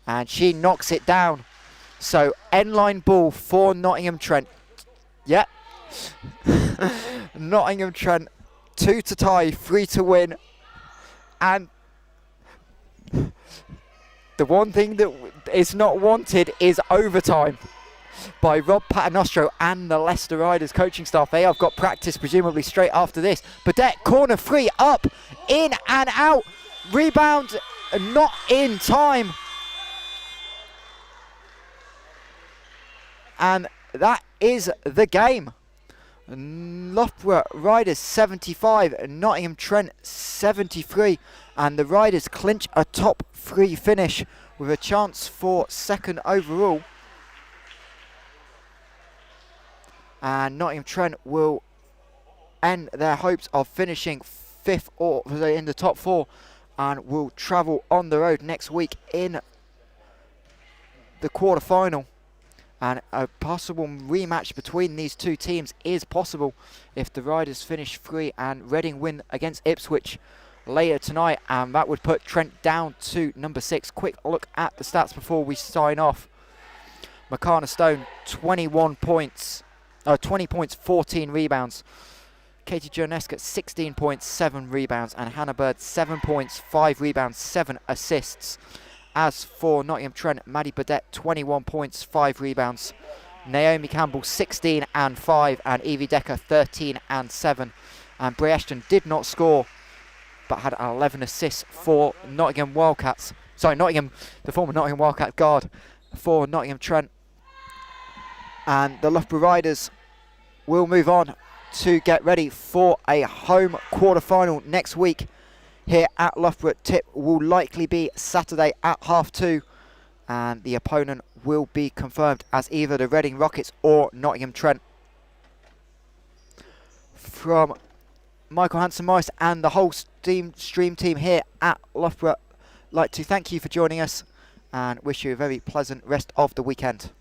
And she knocks it down. So end-line ball for Nottingham Trent. Yep. Nottingham Trent, 2 to tie, 3 to win. And the one thing that is not wanted is overtime by Rob Paternostro and the Leicester Riders coaching staff. They have got practice presumably straight after this. Burdett, corner 3, up, in and out. Rebound, not in time. And that is the game. Loughborough Riders 75, Nottingham Trent 73, and the Riders clinch a top 3 finish with a chance for second overall. And Nottingham Trent will end their hopes of finishing 5th or in the top 4, and will travel on the road next week in the quarter-final. And a possible rematch between these two teams is possible if the Riders finish 3 and Reading win against Ipswich later tonight. And that would put Trent down to number 6. Quick look at the stats before we sign off. Makana Stone, 20 points, 14 rebounds. Katie Joneska, 16 points, 7 rebounds. And Hannah Bird, 7 points, 5 rebounds, 7 assists. As for Nottingham Trent, Maddie Burdett, 21 points, 5 rebounds. Naomi Campbell, 16 and 5. And Evie Decker, 13 and 7. And Brie Ashton did not score, but had 11 assists for Nottingham Wildcats. Sorry, the former Nottingham Wildcat guard for Nottingham Trent. And the Loughborough Riders will move on to get ready for a home quarter-final next week here at Loughborough. Tip will likely be Saturday at 2:30, and the opponent will be confirmed as either the Reading Rockets or Nottingham Trent. From Michael Hanson-Morris and the whole stream team here at Loughborough, I'd like to thank you for joining us and wish you a very pleasant rest of the weekend.